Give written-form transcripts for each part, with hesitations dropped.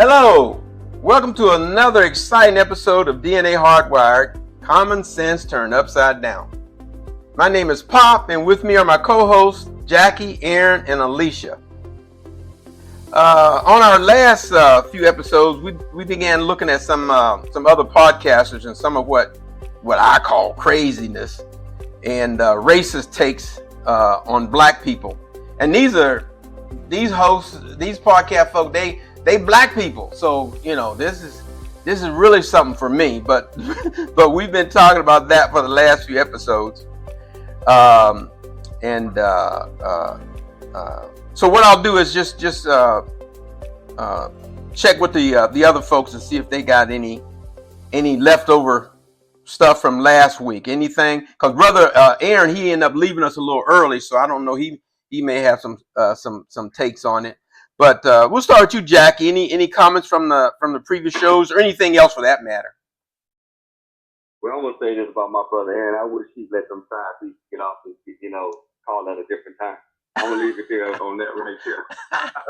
Hello, welcome to another exciting episode of DNA Hardwired, Common Sense Turned Upside Down. My name is Pop, and with me are my co-hosts, Jackie, Aaron, and Alicia. On our last few episodes, we began looking at some other podcasters and some of what I call craziness and racist takes on black people. And these hosts, these podcast folk, they black people. So, you know, this is really something for me. But we've been talking about that for the last few episodes. So what I'll do is just check with the other folks and see if they got any leftover stuff from last week. Anything? Because brother Aaron, he ended up leaving us a little early, so I don't know. He may have some takes on it. But we'll start with you, Jackie. Any comments from the previous shows or anything else for that matter? Well, I'm gonna say this about my brother Aaron. I wish he'd let them side beats get off and call at a different time. I'm gonna leave it there on that right there.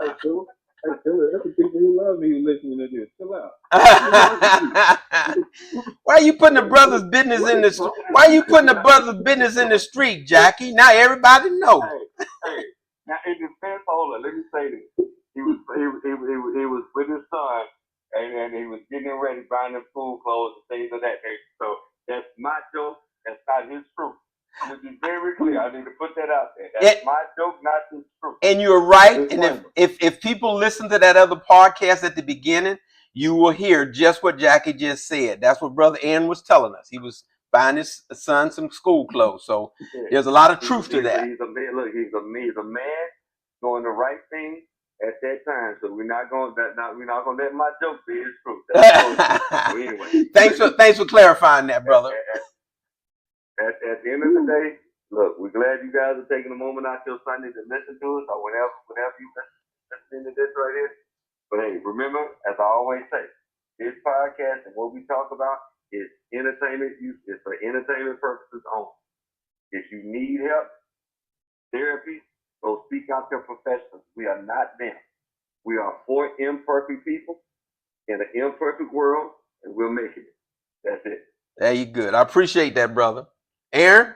That's cool. That's the people who love me who listening to this. Chill out. Why are you putting the brother's business in the? Why are you putting the brother's business in the street, Jackie? Now everybody knows. Hey. Now in defense, hold on. Let me say this. He was with his son, and he was getting ready, buying them school clothes and things of that nature. So that's my joke. That's not his truth. I'm gonna be very clear. I need to put that out there. That's my joke, not his truth. And you're right. And if people listen to that other podcast at the beginning, you will hear just what Jackie just said. That's what Brother Aaron was telling us. He was buying his son some school clothes. So there's a lot of truth to that. He's a man. Look, he's a man doing the right thing at that time. So we're not gonna let my joke be his truth. So anyway, thanks for clarifying that, brother. At the end of the day, look, we're glad you guys are taking a moment out your Sunday to listen to us, or whenever you listen to this right here. But hey, remember, as I always say, this podcast and what we talk about is entertainment use. It's for entertainment purposes only. If you need help, therapy, go seek out your professionals. We are not them. We are four imperfect people in an imperfect world, and we'll make it. That's it. There you good. I appreciate that, brother. Aaron?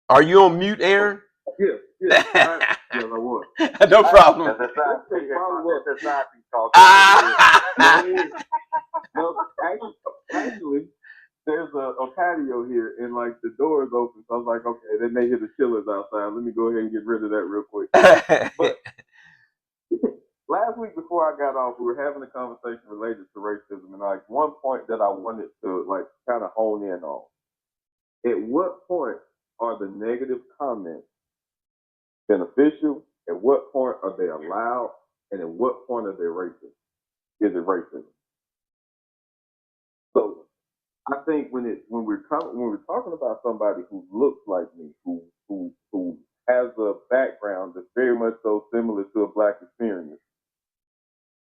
Are you on mute, Aaron? Yeah. Yes, I was. No problem. That's actually, there's a patio here, and like the door is open. So I was like, okay, they may hear the chillers outside. Let me go ahead and get rid of that real quick. But last week before I got off, we were having a conversation related to racism, and like one point that I wanted to like kind of hone in on. At what point are the negative comments beneficial? At what point are they allowed? And at what point are they racist? Is it racism? So I think when we're talking about somebody who looks like me, who has a background that's very much so similar to a black experience,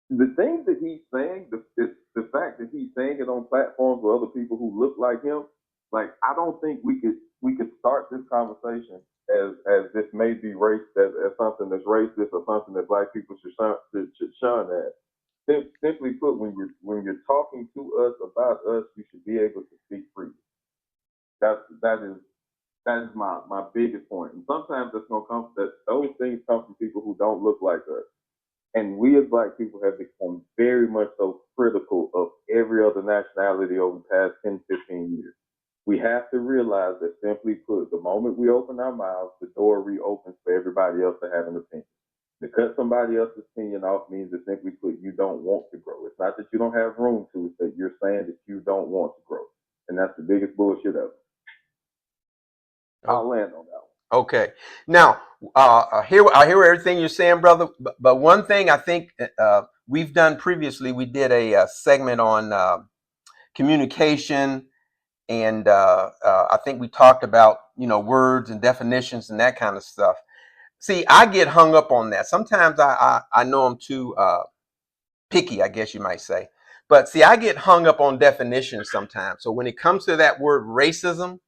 the things that he's saying, the fact that he's saying it on platforms with other people who look like him, like I don't think we could start this conversation as this may be race as something that's racist or something that black people should shun at. Simply put, when you're talking to us about us, you should be able to speak freely. That is my biggest point. And sometimes those things come from people who don't look like us. And we as black people have become very much so critical of every other nationality over the past 10, 15 years. We have to realize that, simply put, the moment we open our mouths, the door reopens for everybody else to have an opinion. To cut somebody else's opinion off means that, simply put, you don't want to grow. It's not that you don't have room to, it's that you're saying that you don't want to grow. And that's the biggest bullshit ever. I'll land on that one. Okay. Now, I hear everything you're saying, brother. But one thing I think we've done previously, we did a segment on communication, and I think we talked about words and definitions and that kind of stuff. See, I get hung up on that. Sometimes I know I'm too picky, I guess you might say. But see, I get hung up on definitions sometimes. So when it comes to that word racism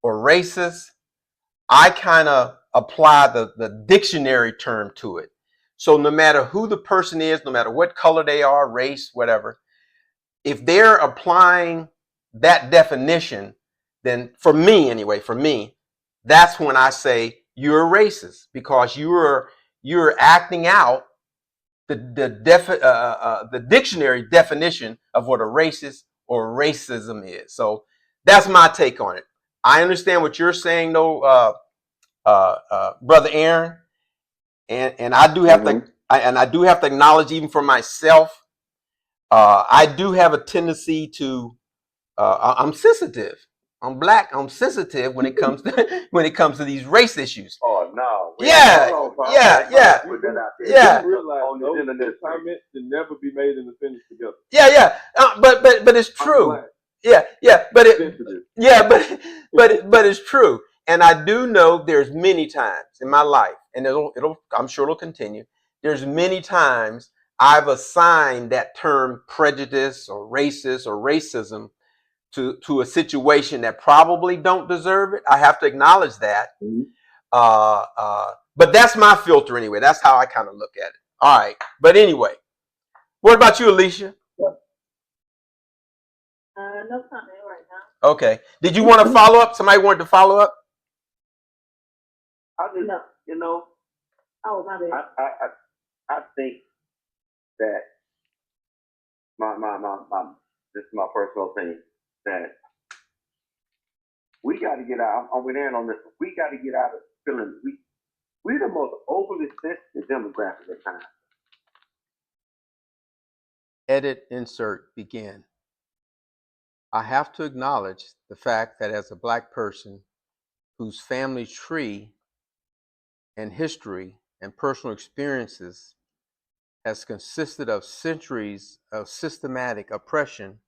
or racist, I kind of apply the dictionary term to it. So no matter who the person is, no matter what color they are, race, whatever, if they're applying that definition, then for me, that's when I say you're a racist, because you're acting out the dictionary definition of what a racist or racism is. So that's my take on it. I understand what you're saying, though, brother Aaron, and I do have to, I do have to acknowledge, even for myself, I do have a tendency to, I'm sensitive. I'm black. I'm sensitive when it comes to these race issues. Oh no! Yeah. You realize those comments should never be made in the sentence together. Yeah. But it's true. Yeah. But it's true. And I do know there's many times in my life, and I'm sure it'll continue. There's many times I've assigned that term prejudice or racist or racism to a situation that probably don't deserve it. I have to acknowledge that. But that's my filter anyway. That's how I kind of look at it. All right. But anyway, what about you, Alicia? No comment right now. Okay. Did you want to follow up? Somebody wanted to follow up? No. Oh, my bad. I think that this is my personal opinion, that we got to get out. I'm with Aaron on this. We got to get out of feeling we're the most overly sensitive demographic at times. Edit, insert, begin. I have to acknowledge the fact that as a black person whose family tree and history and personal experiences has consisted of centuries of systematic oppression,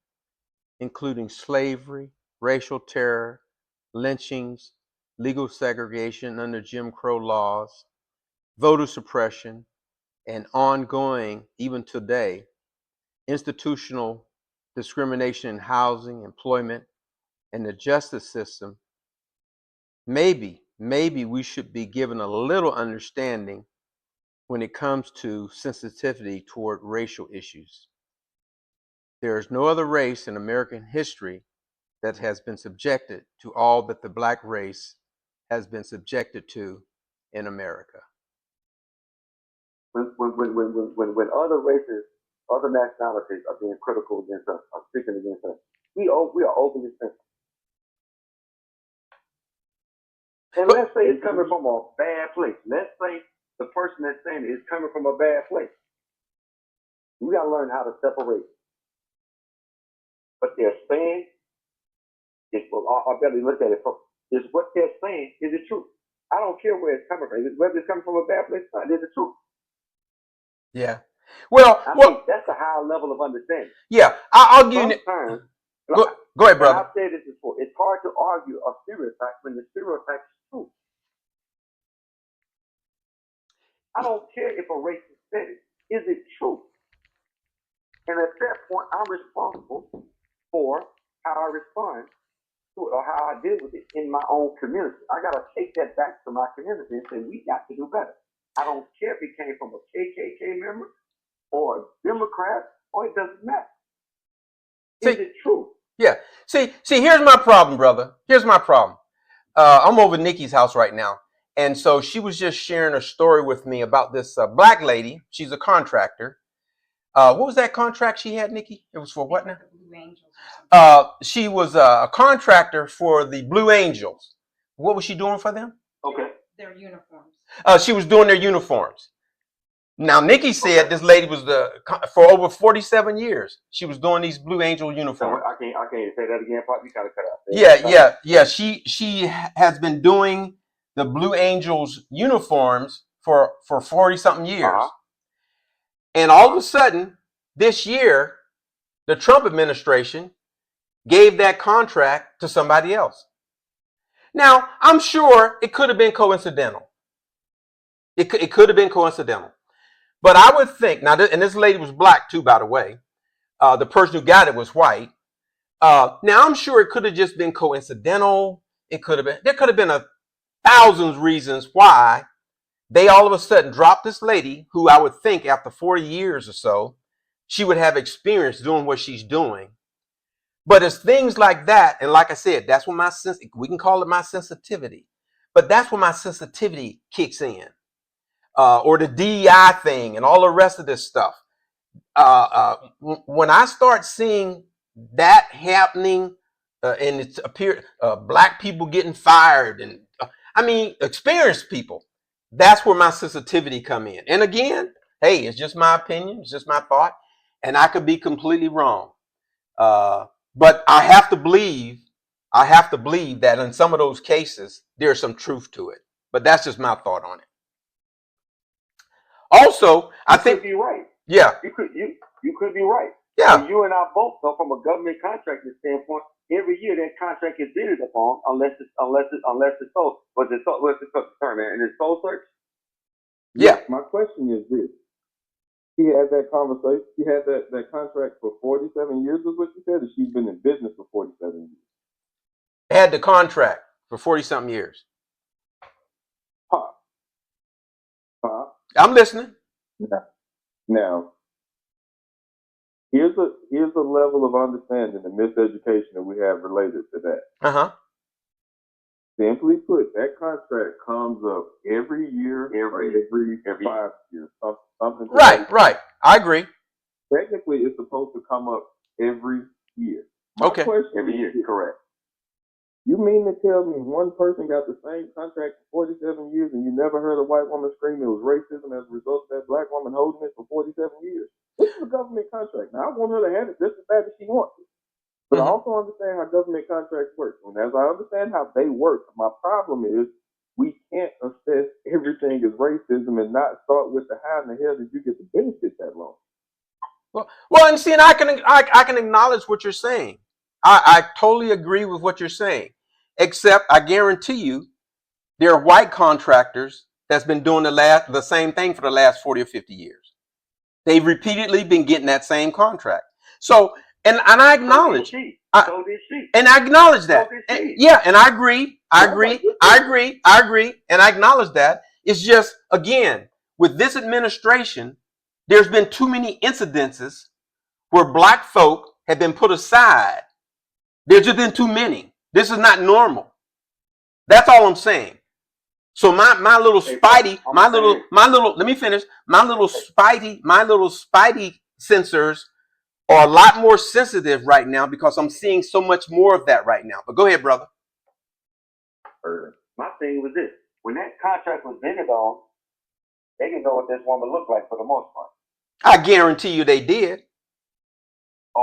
including slavery, racial terror, lynchings, legal segregation under Jim Crow laws, voter suppression, and ongoing, even today, institutional discrimination in housing, employment, and the justice system, maybe we should be given a little understanding when it comes to sensitivity toward racial issues. There is no other race in American history that has been subjected to all that the black race has been subjected to in America. When other races, other nationalities are being critical against us, are speaking against us, we are overly sensitive. And let's say it's coming from a bad place. Let's say the person that's saying it is coming from a bad place. We got to learn how to separate what they're saying. I better look at it from, is what they're saying, is it true? I don't care where it's coming from. Whether it's coming from a bad place or not, is it true? Yeah. Well, I think that's a higher level of understanding. Yeah, I'll give you. Go ahead, brother. I've said this before. It's hard to argue a stereotype when the stereotype is true. I don't care if a racist said it. Is it true? And at that point, I'm responsible for how I respond to it or how I deal with it in my own community. I got to take that back to my community and say, we got to do better. I don't care if it came from a KKK member or a Democrat, or it doesn't matter. Is it true? Yeah. See, here's my problem, brother. Here's my problem. I'm over at Nikki's house right now. And so she was just sharing a story with me about this black lady. She's a contractor. What was that contract she had, Nikki? It was for what now? Blue Angels. She was a contractor for the Blue Angels. What was she doing for them? Okay. Their uniforms. She was doing their uniforms. Now, Nikki said this lady was for over 47 years. She was doing these Blue Angel uniforms. I can't say that again. Probably gotta cut out. Yeah. She has been doing the Blue Angels uniforms for 40 something years. And all of a sudden, this year, the Trump administration gave that contract to somebody else. Now, I'm sure it could have been coincidental. It could have been coincidental. But I would think, now, and this lady was black too, by the way. The person who got it was white. Now, I'm sure it could have just been coincidental. There could have been thousands of reasons why they all of a sudden dropped this lady who I would think after 40 years or so, she would have experience doing what she's doing. But it's things like that. And like I said, that's when we can call it my sensitivity, but that's when my sensitivity kicks in, or the DEI thing and all the rest of this stuff. When I start seeing that happening, and it's appeared, black people getting fired, and experienced people, that's where my sensitivity come in. And again, hey, it's just my opinion, it's just my thought, and I could be completely wrong. But I have to believe that in some of those cases there's some truth to it. But that's just my thought on it. Also, I think you're right. Yeah. You could be right. Yeah. And you and I both know from a government contracting standpoint, every year that contract is bidded upon unless it's sold. What's the term, man? And it's sole search? Yeah. My question is this. She had that conversation. She had that contract for 47 years, is what she said, or she's been in business for 47 years? Had the contract for 40-something years. I'm listening. Now, here's a level of understanding and miseducation that we have related to that. Simply put, that contract comes up every year, every 5 years, something. Right. I agree. Technically, it's supposed to come up every year. My question, every year, correct. You mean to tell me one person got the same contract for 47 years and you never heard a white woman scream it was racism as a result of that black woman holding it for 47 years? This is a government contract. Now, I want her to have it just as bad as she wants it. But I also understand how government contracts work. And as I understand how they work, my problem is we can't assess everything as racism and not start with the how in the hell did you get the benefit that long? Well, and see, and I can acknowledge what you're saying. I totally agree with what you're saying, except I guarantee you there are white contractors that's been doing the same thing for the last 40 or 50 years. They've repeatedly been getting that same contract. So, and I acknowledge, so did she. And I acknowledge that. So And I agree, and I acknowledge that. It's just, again, with this administration, there's been too many incidences where black folk have been put aside. There's just been too many. This is not normal. That's all I'm saying. So my little spidey, let me finish. My little spidey sensors are a lot more sensitive right now because I'm seeing so much more of that right now. But go ahead, brother. My thing was this. When that contract was bidded on, they didn't know what this woman looked like for the most part. I guarantee you they did. I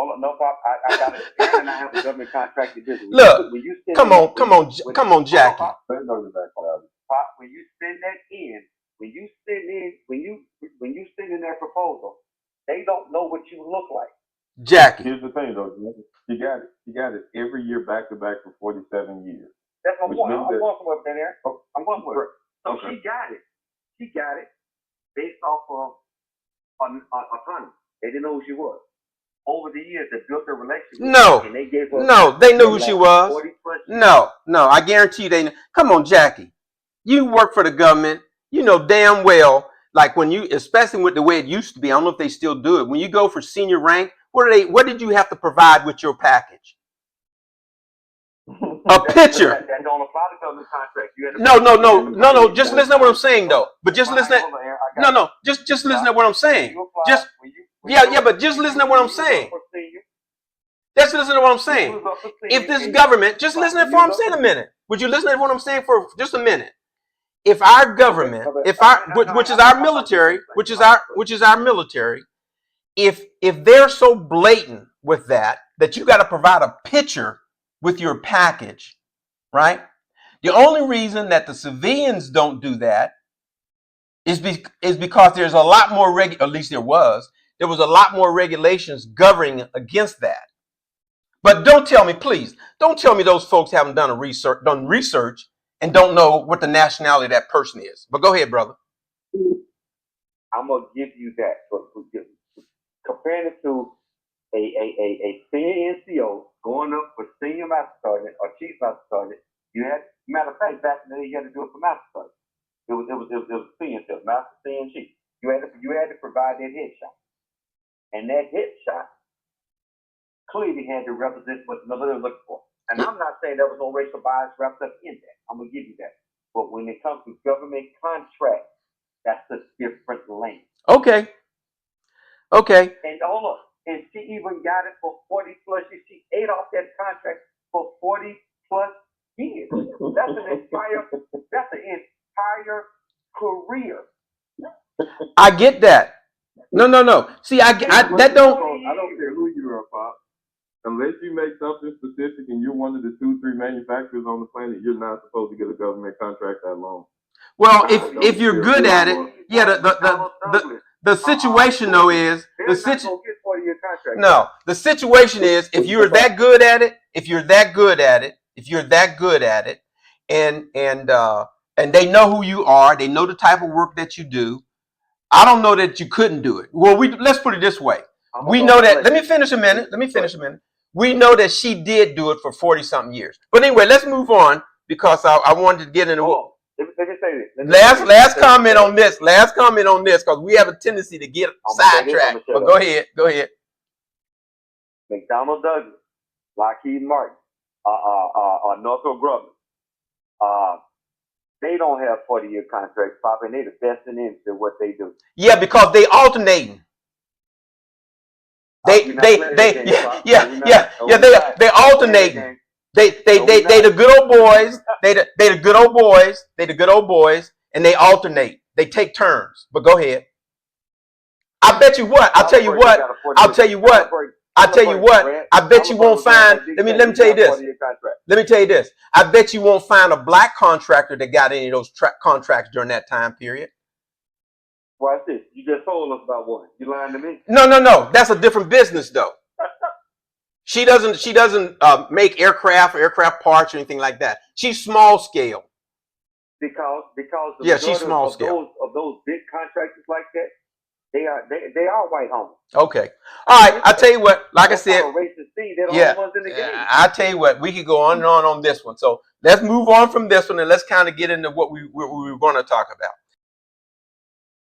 got it. And I have a government contract to do. Look, come on, Jackie. When you send that in, when you send in that proposal, they don't know what you look like. Jackie. Here's the thing, though. She got it every year back to back for 47 years. That's my point. I'm going somewhere there. I'm going somewhere. So okay. She got it based off of autonomy. They didn't know who she was. Over the years, they built their relationship. And they gave her they knew who she was. No, I guarantee you they knew. Come on, Jackie. You work for the government. You know damn well, like when you, especially with the way it used to be, I don't know if they still do it. When you go for senior rank, what did you have to provide with your package? A picture. That don't apply to government contracts. No. Just listen to what I'm saying, though. But just listen. Just listen to what I'm saying. But just listen to what I'm saying. Just listen to what I'm saying. If this government, just listen to what I'm saying a minute. Would you listen to what I'm saying for just a minute? If our government, which is our military, if they're so blatant with that you got to provide a picture with your package, right? The only reason that the civilians don't do that is because there's a lot more at least there was a lot more regulations governing against that. But don't tell me those folks haven't done research and don't know what the nationality of that person is. But go ahead, brother. I'm gonna give you that. Comparing it to a senior NCO going up for senior master sergeant or chief master sergeant, you had, matter of fact, back in the day, then you had to do it for master sergeant. It was CNC, master CNC. You had to provide that headshot, and that headshot clearly had to represent what the military looking for. And I'm not saying there was no racial bias wrapped up in that. I'm gonna give you that. But when it comes to government contracts, that's a different lane. Okay. And hold on, and she even got it for 40 plus years. She ate off that contract for 40 plus years. That's an entire career. I get that. No. See, I that don't. I don't care who you are, Pop. Unless you make something specific and you're one of the 2-3 manufacturers on the planet, you're not supposed to get a government contract that long. Well, if you're good at it, yeah. The situation though is the situation. No, the situation is if you're that good at it, and they know who you are, they know the type of work that you do. I don't know that you couldn't do it. Well, let's put it this way. We know that. Let me finish a minute. We know that she did do it for 40-something years. But anyway, let's move on because I wanted to get into Let me say this. Last comment on this because we have a tendency to get sidetracked. But go ahead. McDonnell Douglas, Lockheed Martin, Northrop Grumman, they don't have 40-year contracts, Pop, and they're the best in the industry at what they do. Yeah, because they alternating. They alternating. They the good old boys. They the good old boys, and they alternate. They take turns. But go ahead. I bet you what. I'll tell you what. I bet you won't find. Let me tell you this. I bet you won't find a black contractor that got any of those contracts during that time period. Watch this. You just told us about one. You lying to me? No. That's a different business though. She doesn't make aircraft or aircraft parts or anything like that. She's small scale. Because she's small scale. Of those big contractors like that, they are white homes. Okay. All right. I tell you what. Like I said, I tell you what. We could go on and on this one. So let's move on from this one and let's kind of get into what we were going to talk about.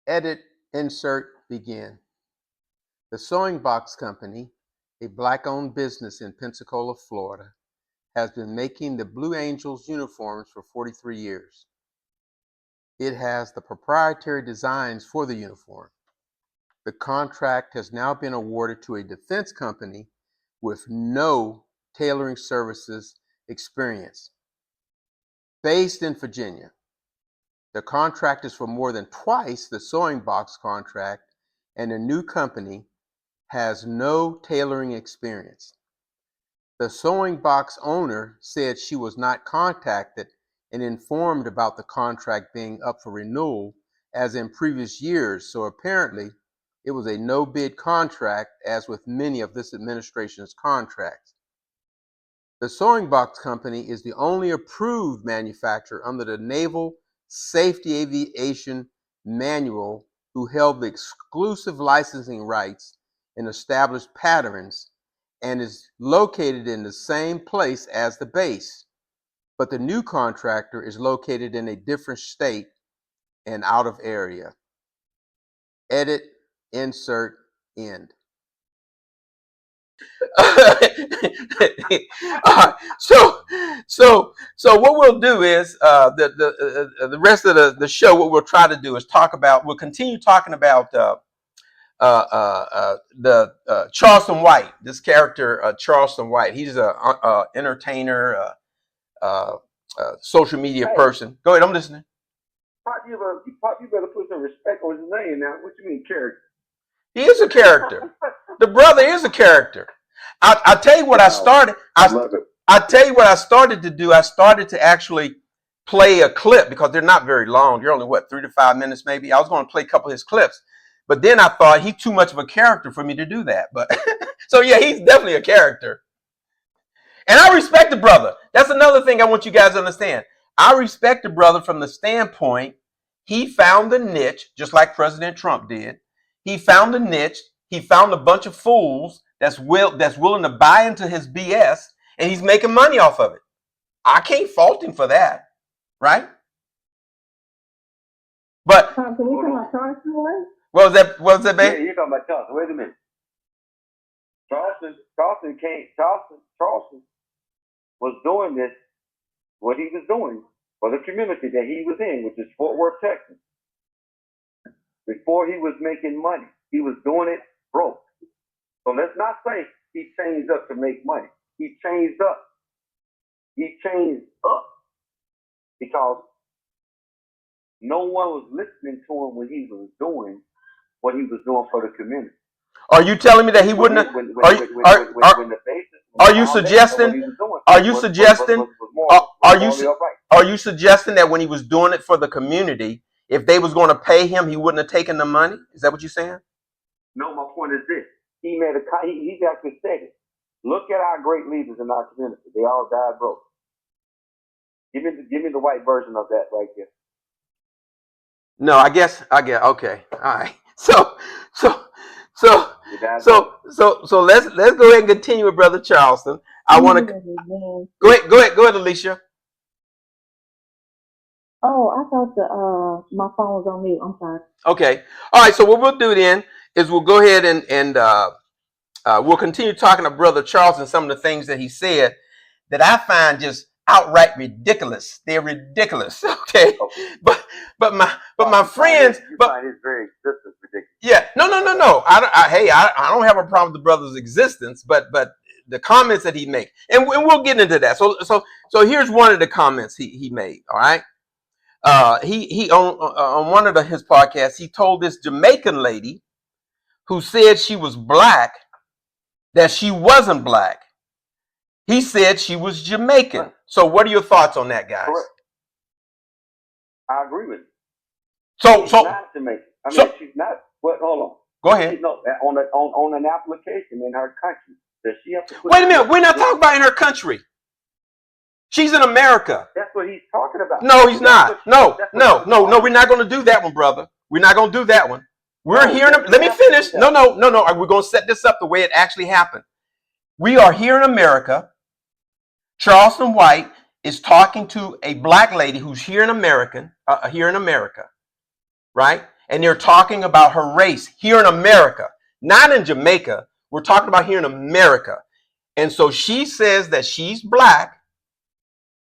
Edit, insert, begin. The Sewing Box Company, a black-owned business in Pensacola, Florida, has been making the Blue Angels uniforms for 43 years. It has the proprietary designs for the uniform. The contract has now been awarded to a defense company with no tailoring services experience. Based in Virginia, the contract is for more than twice the Sewing Box contract, and the new company has no tailoring experience. The Sewing Box owner said she was not contacted and informed about the contract being up for renewal as in previous years, so apparently it was a no-bid contract as with many of this administration's contracts. The Sewing Box Company is the only approved manufacturer under the Naval Safety Aviation Manual who held the exclusive licensing rights and established patterns and is located in the same place as the base. But the new contractor is located in a different state and out of area. Edit, insert, end. So what we'll do is the rest of the show. What we'll try to do is we'll continue talking about the Charleston White. This character, Charleston White. He's a entertainer, social media person. Go ahead, I'm listening. Pop, you better put some respect on his name now. What you mean, character? He is a character. The brother is a character. I tell you what I started. I tell you what I started to do. I started to actually play a clip because they're not very long. They're only 3 to 5 minutes maybe. I was going to play a couple of his clips, but then I thought he's too much of a character for me to do that. But so yeah, he's definitely a character, and I respect the brother. That's another thing I want you guys to understand. I respect the brother from the standpoint he found the niche, just like President Trump did. He found the niche. He found a bunch of fools that's willing to buy into his BS, and he's making money off of it. I can't fault him for that, right? But Can we talk about Charleston White? what was that, babe? Yeah, you're talking about Charleston. Wait a minute. Charleston was doing this, what he was doing for the community that he was in, which is Fort Worth, Texas. Before he was making money, he was doing it broke. So let's not say he changed up to make money. He changed up. He changed up because no one was listening to him when he was doing what he was doing for the community. Are you telling me that he wouldn't have? Are you suggesting? Are you suggesting? Are you suggesting that when he was doing it for the community, if they was going to pay him, he wouldn't have taken the money? Is that what you're saying? No, my point is this. He actually said it. Look at our great leaders in our community. They all died broke. Give me the white version of that right there. No, I get okay. All right. So let's go ahead and continue with Brother Charleston. I want to go ahead, Alicia. Oh, I thought my phone was on mute. I'm sorry. Okay. All right. So what we'll do then is we'll go ahead and we'll continue talking to Brother Charleston, some of the things that he said that I find just outright ridiculous. They're ridiculous. Okay. But my friends, find his very existence ridiculous. Yeah. No. I don't have a problem with the brother's existence, but the comments that he makes, and we'll get into that. So here's one of the comments he made. All right. He on one of his podcasts, he told this Jamaican lady who said she was black that she wasn't black. He said she was Jamaican. Right. So what are your thoughts on that, guys? Correct. I agree with you. She's not Jamaican. She's not. But hold on. Go ahead. On an application in her country, does she have to put? Wait a minute. We're not talking about in her country. She's in America. That's what he's talking about. No, he's not. No. We're not going to do that one, brother. We're not going to do that one. We're here. Let me finish. No. We're going to set this up the way it actually happened. We are here in America. Charleston White is talking to a black lady who's here in America, right? And they're talking about her race here in America, not in Jamaica. We're talking about here in America. And so she says that she's black,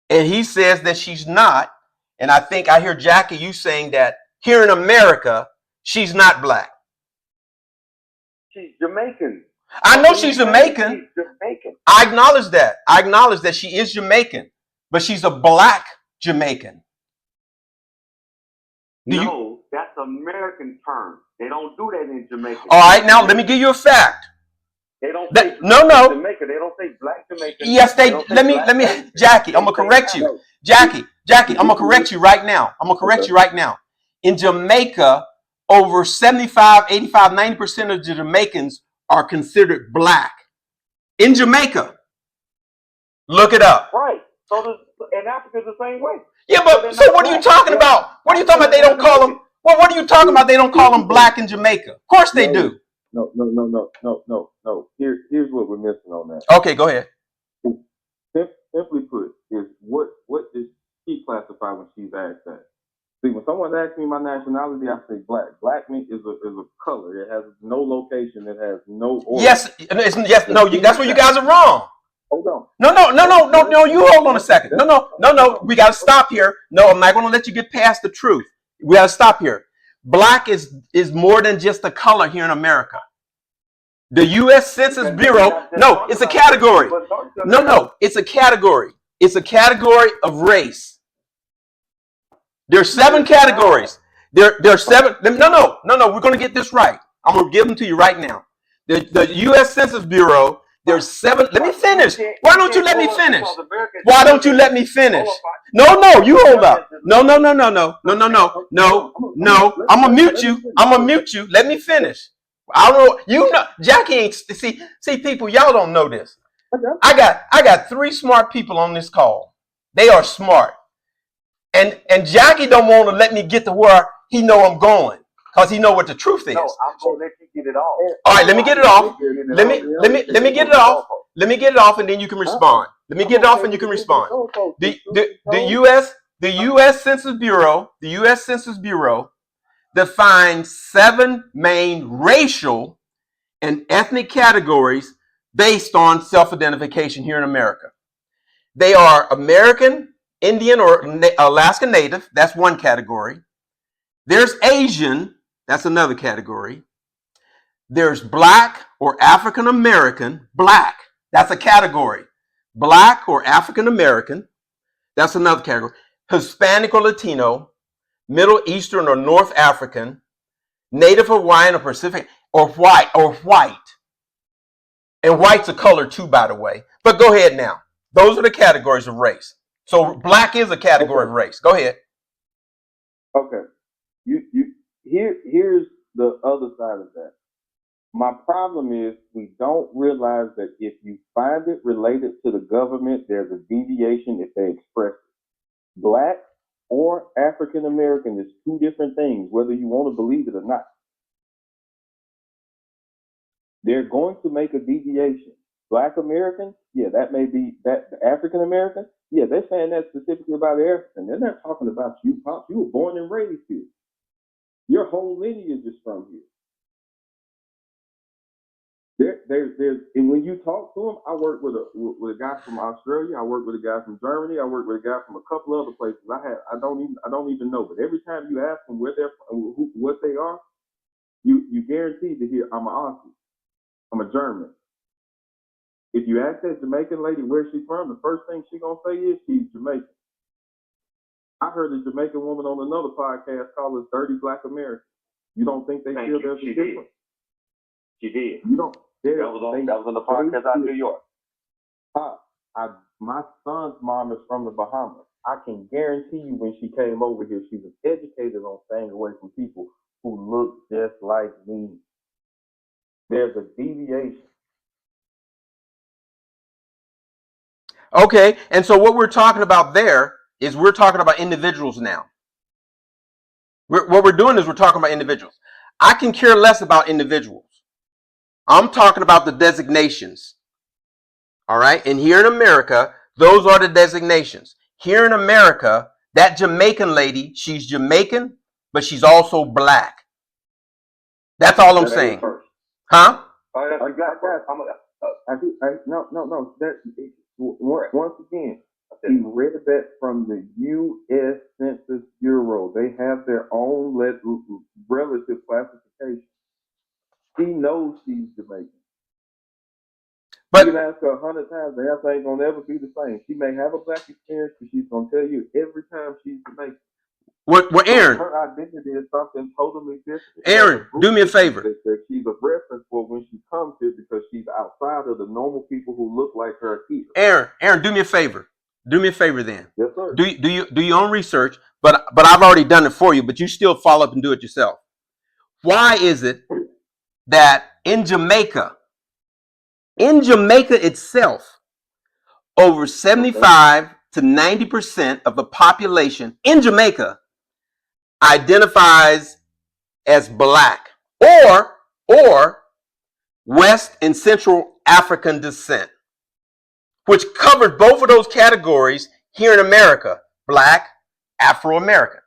and he says that she's not. And I think I hear Jackie, you saying that here in America, she's not black. She's Jamaican. I know she's Jamaican. I acknowledge that. I acknowledge that she is Jamaican, but she's a black Jamaican. That's American term. They don't do that in Jamaica. All right, now let me give you a fact. They don't say Jamaica. They don't say black Jamaican. Yes, they. Let me, Jackie. I'm gonna correct you, Jackie. I'm gonna correct you right now. In Jamaica, over 75, 85, 90% of the Jamaicans are considered black. In Jamaica. Look it up. Right. So in Africa the same way. Yeah, but so what are you talking about? What are you talking about? They don't call them. Well, what are you talking about? They don't call them black in Jamaica. Of course they do. No. Here's what we're missing on that. Okay, go ahead. Simply put, is what does she classify when she's asked that? See, when someone asks me my nationality, I say black. Black meat is a color. It has no location. It has no order. Yes. No. That's where you guys are wrong. Hold on. No. You hold on a second. No. We got to stop here. No, I'm not going to let you get past the truth. We got to stop here. Black is more than just a color here in America. The U.S. Census Bureau. No, it's a category. No. It's a category. It's a category of race. There's 7 categories. There's 7. No. We're going to get this right. I'm going to give them to you right now. The U.S. Census Bureau. There's 7. Let me finish. Why don't you let me finish? Why don't you let me finish? No. You hold up. No. I'm gonna mute you. Let me finish. I don't know. You know, Jackie ain't see people. Y'all don't know this. I got 3 smart people on this call. They are smart. And Jackie don't want to let me get to where he know I'm going, because he know what the truth is. No, I'm gonna let you get it off. All right, let me get it off. Let me get it off. Let me get it off, and then you can respond. Let me get it off, and you can respond. The U.S. Census Bureau defines 7 main racial and ethnic categories based on self-identification here in America. They are American, Indian, or Alaska Native. That's one category. There's Asian. That's another category. There's Black or African American. Black. That's a category. Black or African American. That's another category. Hispanic or Latino. Middle Eastern or North African. Native Hawaiian or Pacific. Or white. And white's a color too, by the way. But go ahead now. Those are the categories of race. So black is a category of race. Go ahead. Okay. Here's the other side of that. My problem is we don't realize that if you find it related to the government, there's a deviation if they express it. Black or African American is 2 different things, whether you want to believe it or not. They're going to make a deviation. Black American, yeah, that may be that. African American, yeah, they're saying that specifically about African. They're not talking about you, Pop. You were born and raised here. Your whole lineage is from here. And when you talk to them, I work with a guy from Australia. I work with a guy from Germany. I work with a guy from a couple other places. I don't even know. But every time you ask them where they're from, what they are, you guaranteed to hear, I'm an Aussie. I'm a German. If you ask that Jamaican lady where she's from, the first thing she's gonna say is she's Jamaican. I heard a Jamaican woman on another podcast call us dirty Black Americans. You don't think they feel there's a difference? She did. You don't. That was on the podcast out in New York. My son's mom is from the Bahamas. I can guarantee you when she came over here, she was educated on staying away from people who look just like me. There's a deviation. Okay, and so what we're talking about there is we're talking about individuals now. What we're doing is we're talking about individuals. I can care less about individuals. I'm talking about the designations. All right, and here in America, those are the designations. Here in America, that Jamaican lady, she's Jamaican, but she's also Black. That's all I'm saying. Huh? No. Once again, he read that from the U.S. Census Bureau. They have their own relative classification. She knows she's Jamaican. But you can ask her 100 times, the answer ain't gonna ever be the same. She may have a Black experience, but she's gonna tell you every time she's Jamaican. What Aaron? Her identity is something totally different. Aaron, do me a favor. That she's a reference for when she comes here because she's outside of the normal people who look like her here. Aaron, do me a favor. Do me a favor then. Yes, sir. Do your own research, but I've already done it for you, but you still follow up and do it yourself. Why is it that in Jamaica itself, over 75 to 90% of the population in Jamaica identifies as Black or West and Central African descent, which covers both of those categories here in America, Black, Afro-American.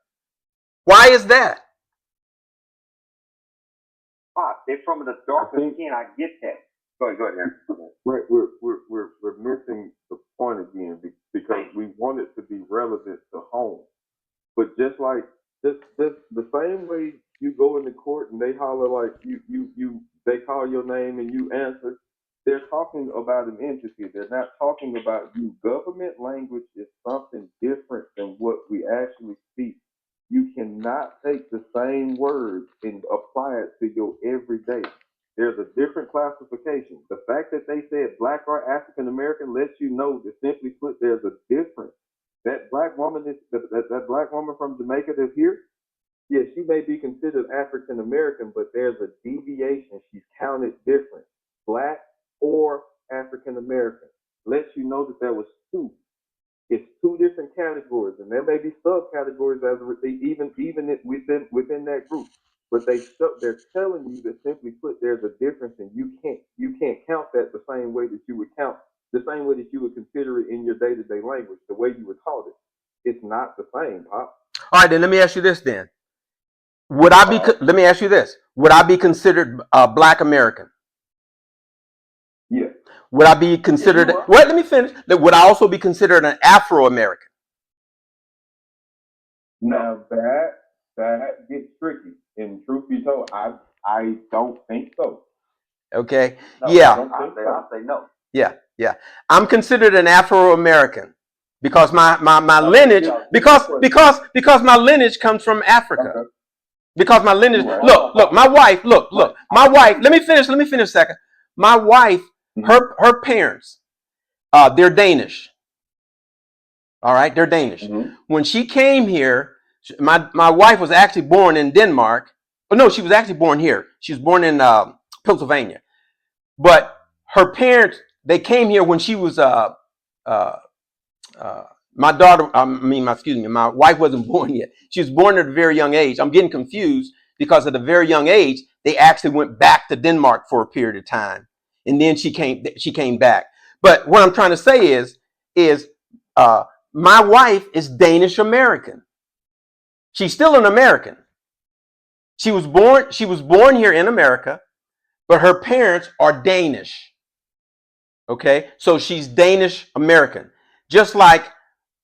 Why is that? They're from the darker skin. I get that. Go ahead. We're missing the point again because we want it to be relevant to home. But just like the same way you go into court and they holler like they call your name and you answer, they're talking about an entity. They're not talking about you. Government language is something different than what we actually speak. You cannot take the same words and apply it to your everyday. There's a different classification. The fact that they said Black or African American lets you know that simply put, there's a difference. That Black woman that Black woman from Jamaica that's here, yeah, she may be considered African American, but there's a deviation. She's counted different. Black or African American lets you know that there was 2. It's 2 different categories, and there may be subcategories as even within that group. But they're telling you that simply put, there's a difference, and you can't count that the same way that you would consider it in your day-to-day language, the way you were taught it. It's not the same, Pop. All right, then let me ask you this then. Would I be? Let me ask you this: would I be considered Black American? Yeah. Would I be considered? Well, let me finish. Would I also be considered an Afro American? Now that gets tricky. And truth be told, I don't think so. Okay. No, Yeah. I say no. Yeah. I'm considered an Afro American because my lineage because my lineage comes from Africa. Okay. Because my lineage. Right. Look. My wife. Look. My wife. Let me finish a second. My wife. Her parents. They're Danish. All right. They're Danish. Mm-hmm. When she came here, my wife was actually born in Denmark. Oh no, she was actually born here. She was born in Pennsylvania. But her parents, they came here when she was my daughter. My wife wasn't born yet. She was born at a very young age. I'm getting confused because at a very young age, they actually went back to Denmark for a period of time, and then she came back. But what I'm trying to say is my wife is Danish American. She's still an American. She was born here in America, but her parents are Danish. Okay, so she's Danish American. Just like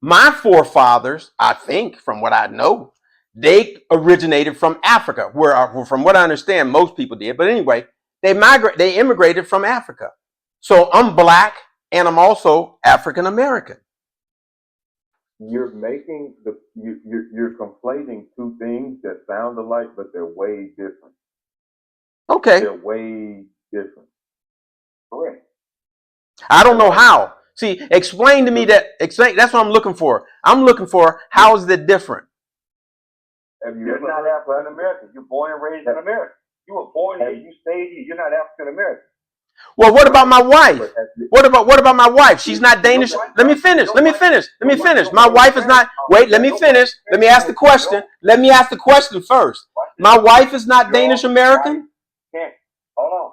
my forefathers, I think, from what I know, they originated from Africa, where, from what I understand, most people did. But anyway, they immigrated from Africa. So I'm Black and I'm also African American. You're making you're conflating two things that sound alike, but they're way different. Okay. They're way different. Correct. I don't know how. See, explain to me that. That's what I'm looking for. I'm looking for how is it different? You're not African American. You're born and raised in America. You were born here. You stayed here. You're not African American. Well, what about my wife? What about my wife? She's not Danish. Let me finish. My wife is not. Wait, let me finish. Let me ask the question first. My wife is not Danish American? Hold on.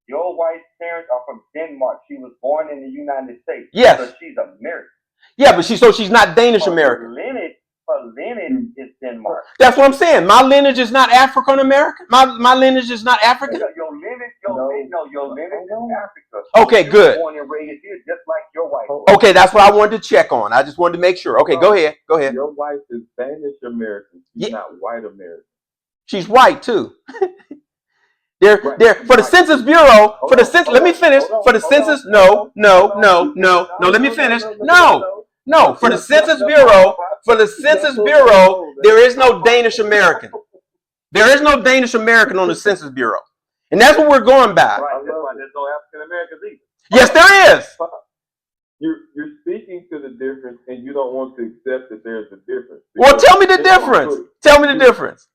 Your wife's parents are from Denmark. She was born in the United States. Yes. So she's American. Yeah, but she's not Danish American. Her lineage is Denmark. That's what I'm saying. My lineage is not African American. My lineage is not African. Your lineage is Africa. Okay, good. Born and raised here, just like your wife. Okay, that's what I wanted to check on. I just wanted to make sure. Okay, go ahead. Your wife is Danish American. She's not white American. She's white too. They're for the Census Bureau. Let me finish. For the census, no. Let me finish. No. For the Census Bureau, there is no Danish American. There is no Danish American on the Census Bureau, and that's what we're going by. Right. That's why there's no African Americans either. Yes, there is. You're speaking to the difference, and you don't want to accept that there's a difference. Well, tell me the difference.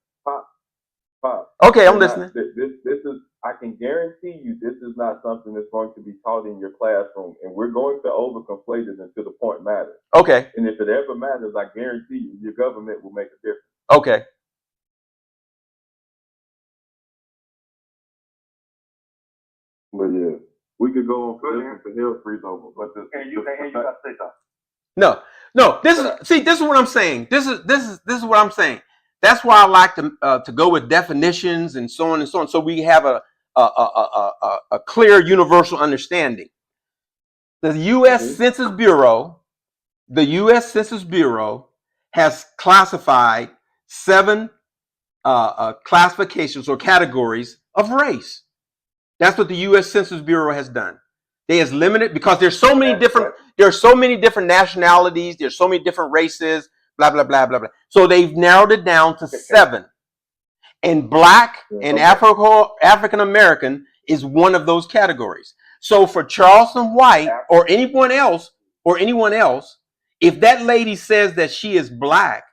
Pop. Okay, I'm listening. This is. I can guarantee you, this is not something that's going to be taught in your classroom, and we're going to overconflate it until the point matters. Okay. And if it ever matters, I guarantee you, your government will make a difference. Okay. But yeah, we could go on for hill freeze over. But you got to say something. No. This is what I'm saying. This is what I'm saying. That's why I like to go with definitions and so on and so on, so we have a clear universal understanding. The U.S. Census Bureau, has classified 7 classifications or categories of race. That's what the U.S. Census Bureau has done. They has limited because there's so many different nationalities. There's so many different races. Blah blah blah blah blah. So they've narrowed it down to 7. And Black and African American is one of those categories. So for Charleston White or anyone else, if that lady says that she is Black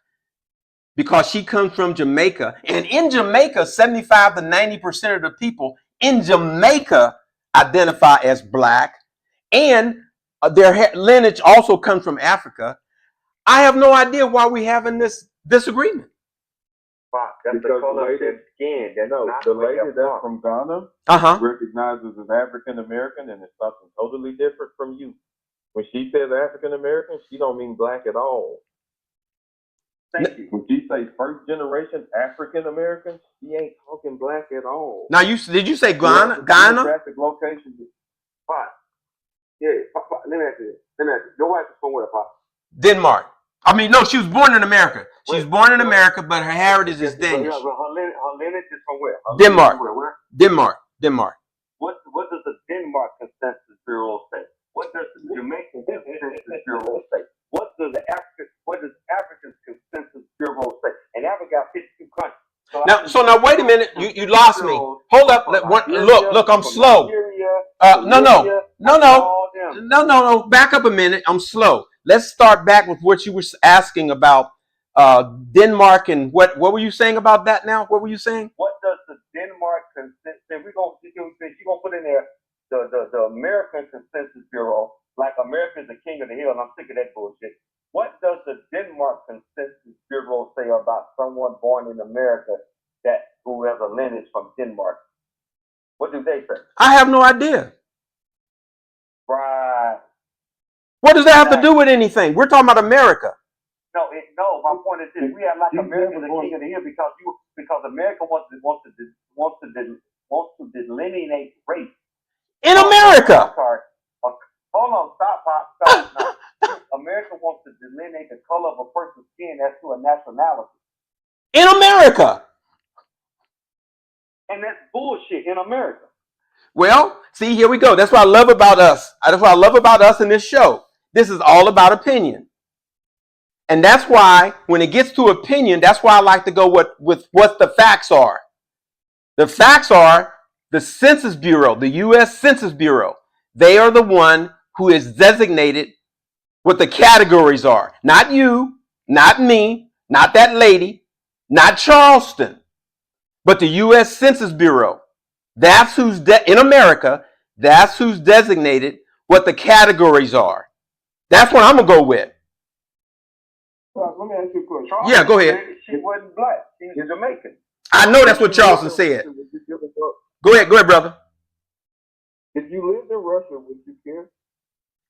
because she comes from Jamaica, and in Jamaica, 75 to 90% of the people in Jamaica identify as Black, and their lineage also comes from Africa, I have no idea why we're having this disagreement. That's because the color of their skin. The lady that's from Ghana recognizes as African American, and it's something totally different from you. When she says African American, she don't mean Black at all. Thank you. When she say first generation African Americans, she ain't talking black at all. Now did you say Ghana? The Ghana? geographic location. Fine. Yeah, Pop, let me ask you this. Your wife is from where, Pop? Denmark. I mean, no, she was born in America. She was born in America, but her heritage is Danish. Her lineage is from where? Denmark. Where? Denmark. What does the Denmark Consensus Bureau say? What does the Jamaican Consensus Bureau say? What does African Consensus Bureau say? And Africa got 52 countries. So now wait a minute. You lost me. Hold up. Look, I'm slow. No. Back up a minute. I'm slow. Let's start back with what you were asking about Denmark and what were you saying about that now? What were you saying? What does the Denmark Consensus, you're gonna put in there the American Consensus Bureau, like America's the king of the hill, and I'm sick of that bullshit. What does the Denmark Consensus Bureau say about someone born in America who has a lineage from Denmark? What do they say? I have no idea. Right. What does that have to do with anything? We're talking about America. No. My point is this: we have like America the king of the hill because America wants to delineate race In America. I'm sorry. Hold on, stop. No. America wants to delineate the color of a person's skin as to a nationality. In America. And that's bullshit in America. Well, see, here we go. That's what I love about us. That's what I love about us in this show. This is all about opinion. And that's why when it gets to opinion, that's why I like to go with what the facts are. The facts are the Census Bureau, the U.S. Census Bureau. They are the one who is designated what the categories are. Not you, not me, not that lady, not Charleston, but the U.S. Census Bureau. That's who's in America. That's who's designated what the categories are. That's what I'm going to go with. Well, let me ask you a question. Charleston, Yeah, go ahead. She wasn't black. She was Jamaican. I know that's what Charleston said. Go ahead, brother. If you lived in Russia, would you care?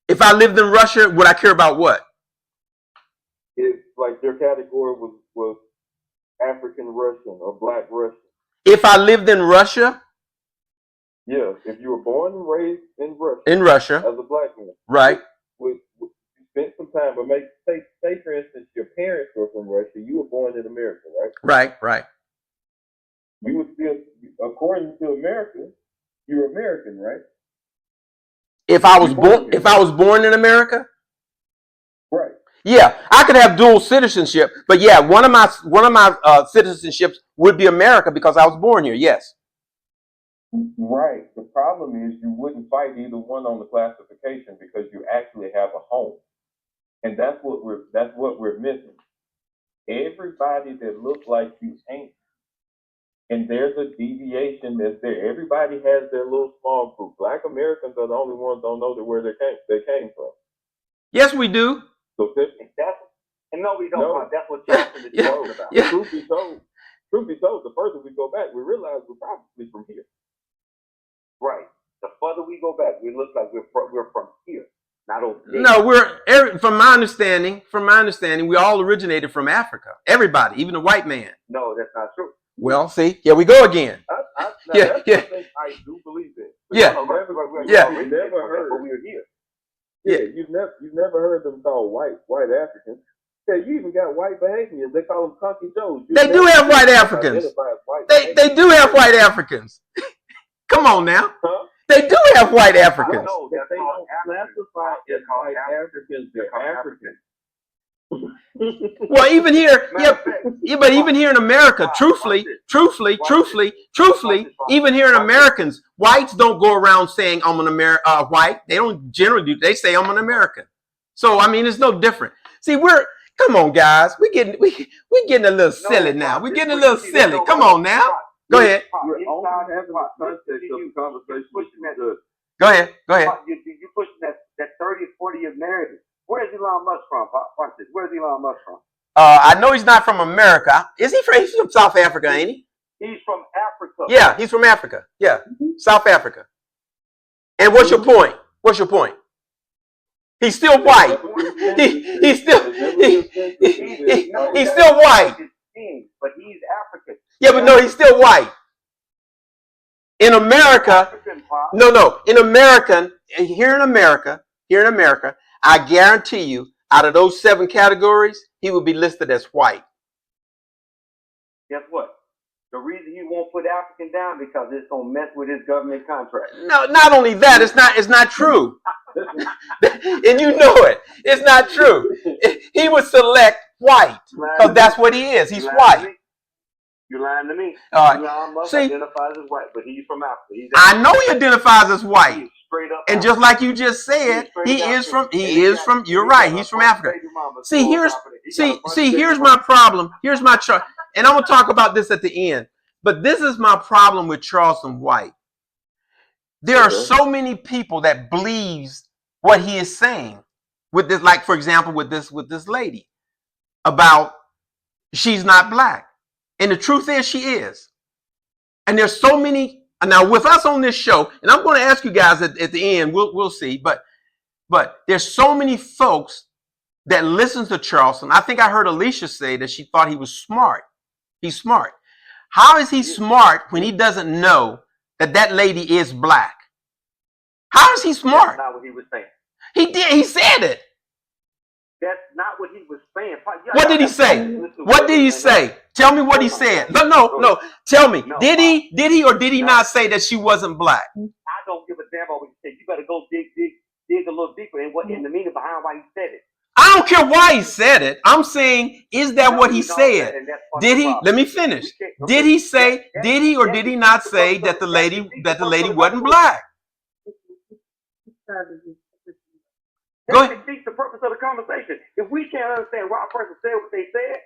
If I lived in Russia, would I care about what? If like their category was African Russian or Black Russian. If I lived in Russia? Yeah, if you were born and raised in Russia. In Russia. As a black man. Right. You spent some time, but say for instance your parents were from Russia, you were born in America, right? Right. You would still, according to America, you're American, right? If I was born in America? Right. Yeah, I could have dual citizenship, but yeah, one of my citizenships would be America because I was born here. Yes. Right. The problem is you wouldn't fight either one on the classification because you actually have a home, and that's what we're missing. Everybody that looks like you ain't, and there's a deviation that's there. Everybody has their little small group. Black Americans are the only ones that don't know where they came from. Yes, we do. So no, we don't. No. That's what Charleston is talking about. Yeah. Truth be told, the further we go back, we realize we're probably from here. Right. The further we go back, we look like we're from here, not over there. No, from my understanding, we all originated from Africa. Everybody, even the white man. No, that's not true. Well, see, here we go again. I do believe that. Yeah. You never heard. But we're here. Yeah, you've never heard them called white Africans. Yeah, you even got white Bahamians. They call them Conky Joes. They do have white Africans. They do have white Africans. Come on now. Huh? They do have white Africans. No, they don't classify as white Africans. They're Africans. Well, even here, but even here in America, truthfully, even here in Americans, whites don't go around saying I'm an white. They don't generally do. They say I'm an American. So I mean, it's no different. See, come on, guys. We getting a little silly now. We're getting a little silly. Come on now. Go ahead. We're only having the context of the conversation. Go ahead. You're pushing that 30 or 40 year narrative. Where's Elon Musk from? Where's Elon Musk from? I know he's not from America. He's from South Africa, ain't he? He's from Africa. Yeah, he's from Africa. Yeah, South Africa. And what's your point? He's still white. He's still he's still white. But he's African. Yeah, but no, he's still white. In America, no. In America, here in America, I guarantee you, out of those 7 categories, he would be listed as white. Guess what? The reason he won't put African down because it's gonna mess with his government contract. No, not only that, it's not true. And you know it. It's not true. He would select white because that's what he is. He's white. You're lying to me. All right. Elon Musk See, identifies as white, but he's from Africa. I know he identifies as white. He's straight up And just like you just said, he is from. You're right. He's from Africa. See, here's my problem. Here's my chart. And I'm gonna talk about this at the end. But this is my problem with Charleston White. There are so many people that believes what he is saying with this, like for example, with this lady about she's not black. And the truth is she is. And there's so many, now with us on this show, and I'm going to ask you guys at the end, we'll see, but there's so many folks that listen to Charleston. I think I heard Alicia say that she thought he was smart. He's smart. How is he smart when he doesn't know that lady is black? How is he smart? That's not what he was saying. He did. He said it. That's not what he was saying. What did he say? What did he say? Tell me what he said. No. Tell me. Did he or did he not say that she wasn't black? I don't give a damn about what he said. You better go dig a little deeper in the meaning behind why he said it. I don't care why he said it. I'm saying, is that what he said? Did he? Let me finish. Did he say? Did he or did he not say that the lady wasn't black? Go ahead. That defeats the purpose of the conversation. If we can't understand why a person said what they said,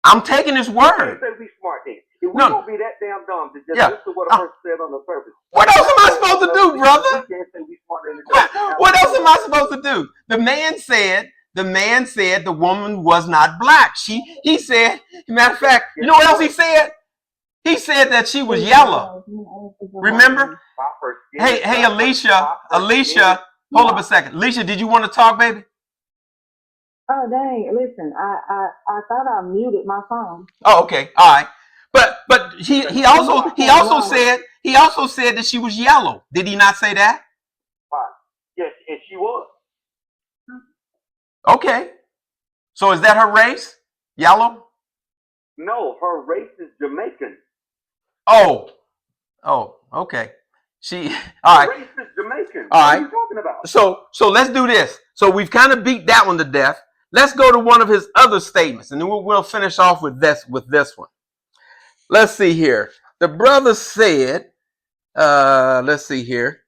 I'm taking his word. say we smart then. If we don't be that damn dumb to just listen to what a person said on the surface. What else am I supposed to do, brother? We can't say we smarter than the What else am I supposed to do? The man said the woman was not black. He said, matter of fact, you know what else he said? He said that she was yellow. Remember? Hey, Alicia, hold up a second. Alicia, did you want to talk, baby? Oh dang! Listen, I thought I muted my phone. Oh, okay, all right. But he also said that she was yellow. Did he not say that? Yes, and she was. Okay. So is that her race? Yellow? No, her race is Jamaican. Oh, okay. All right. Her race is Jamaican. All right. What are you talking about? So let's do this. So we've kind of beat that one to death. Let's go to one of his other statements, and then we'll finish off with this one. Let's see here. The brother said, let's see here.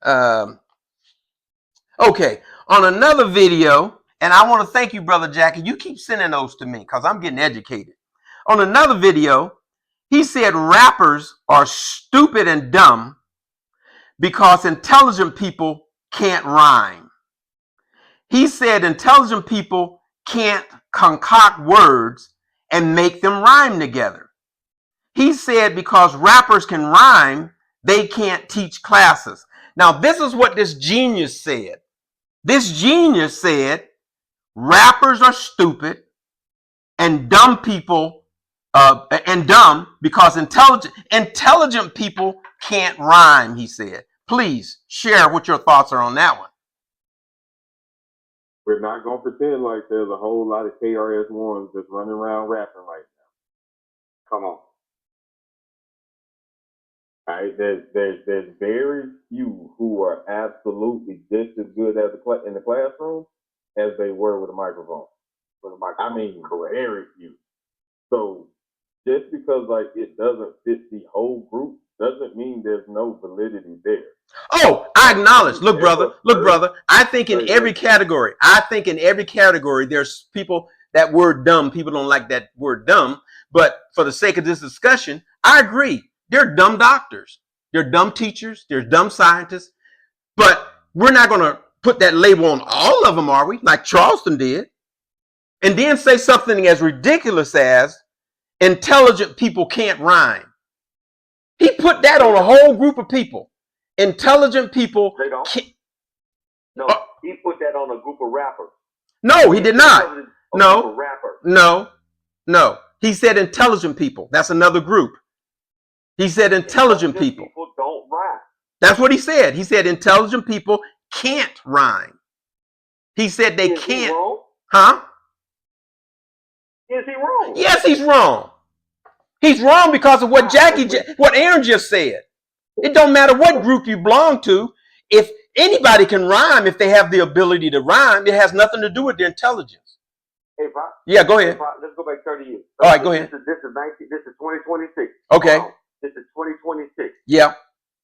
Okay, on another video, and I want to thank you, Brother Jackie. You keep sending those to me because I'm getting educated. On another video, he said rappers are stupid and dumb because intelligent people can't rhyme. He said intelligent people can't concoct words and make them rhyme together. He said because rappers can rhyme, they can't teach classes. Now, this is what this genius said. This genius said rappers are stupid and dumb people because intelligent people can't rhyme, he said. Please share what your thoughts are on that one. We're not going to pretend like there's a whole lot of KRS-Ones just running around rapping right now. Come on. All right, there's very few who are absolutely just as good as in the classroom as they were with a microphone. I mean, very few. So just because like it doesn't fit the whole group doesn't mean there's no validity there. Oh, I acknowledge. Look, brother. I think in every category, there's people that word dumb. People don't like that word dumb. But for the sake of this discussion, I agree. They're dumb doctors. They're dumb teachers. They're dumb scientists. But we're not going to put that label on all of them, are we? Like Charleston did. And then say something as ridiculous as intelligent people can't rhyme. He put that on a whole group of people. Intelligent people They don't. can't. No, Oh, he put that on a group of rappers. no, he did not. A group No, of rappers. no. He said intelligent people. That's another group. He said intelligent people. People don't rhyme. That's what he said. He said intelligent people can't rhyme. He said they Is he can't. wrong? Huh? Is he wrong? Yes, he's wrong. He's wrong because of what what Aaron just said. It don't matter what group you belong to. If anybody can rhyme, if they have the ability to rhyme, it has nothing to do with their intelligence. Hey, Pop. Yeah, go ahead. Hey, Pop, let's go back 30 years. All right, go ahead. This is 2026. Okay. This is 2026. Yeah.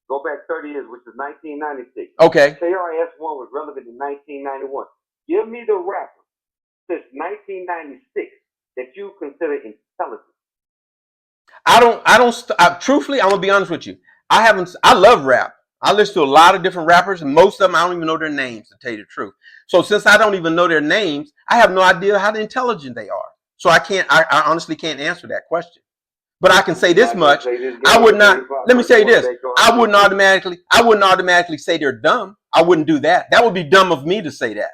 Go back 30 years, which is 1996. Okay. KRS-One was relevant in 1991. Give me the rapper since 1996 that you consider intelligent. Truthfully, I'm gonna be honest with you. I love rap. I listen to a lot of different rappers, and most of them I don't even know their names, to tell you the truth. So since I don't even know their names, I have no idea how intelligent they are. So I honestly can't answer that question. But I can say this much. I would not, let me say this. I wouldn't automatically say they're dumb. I wouldn't do that. That would be dumb of me to say that.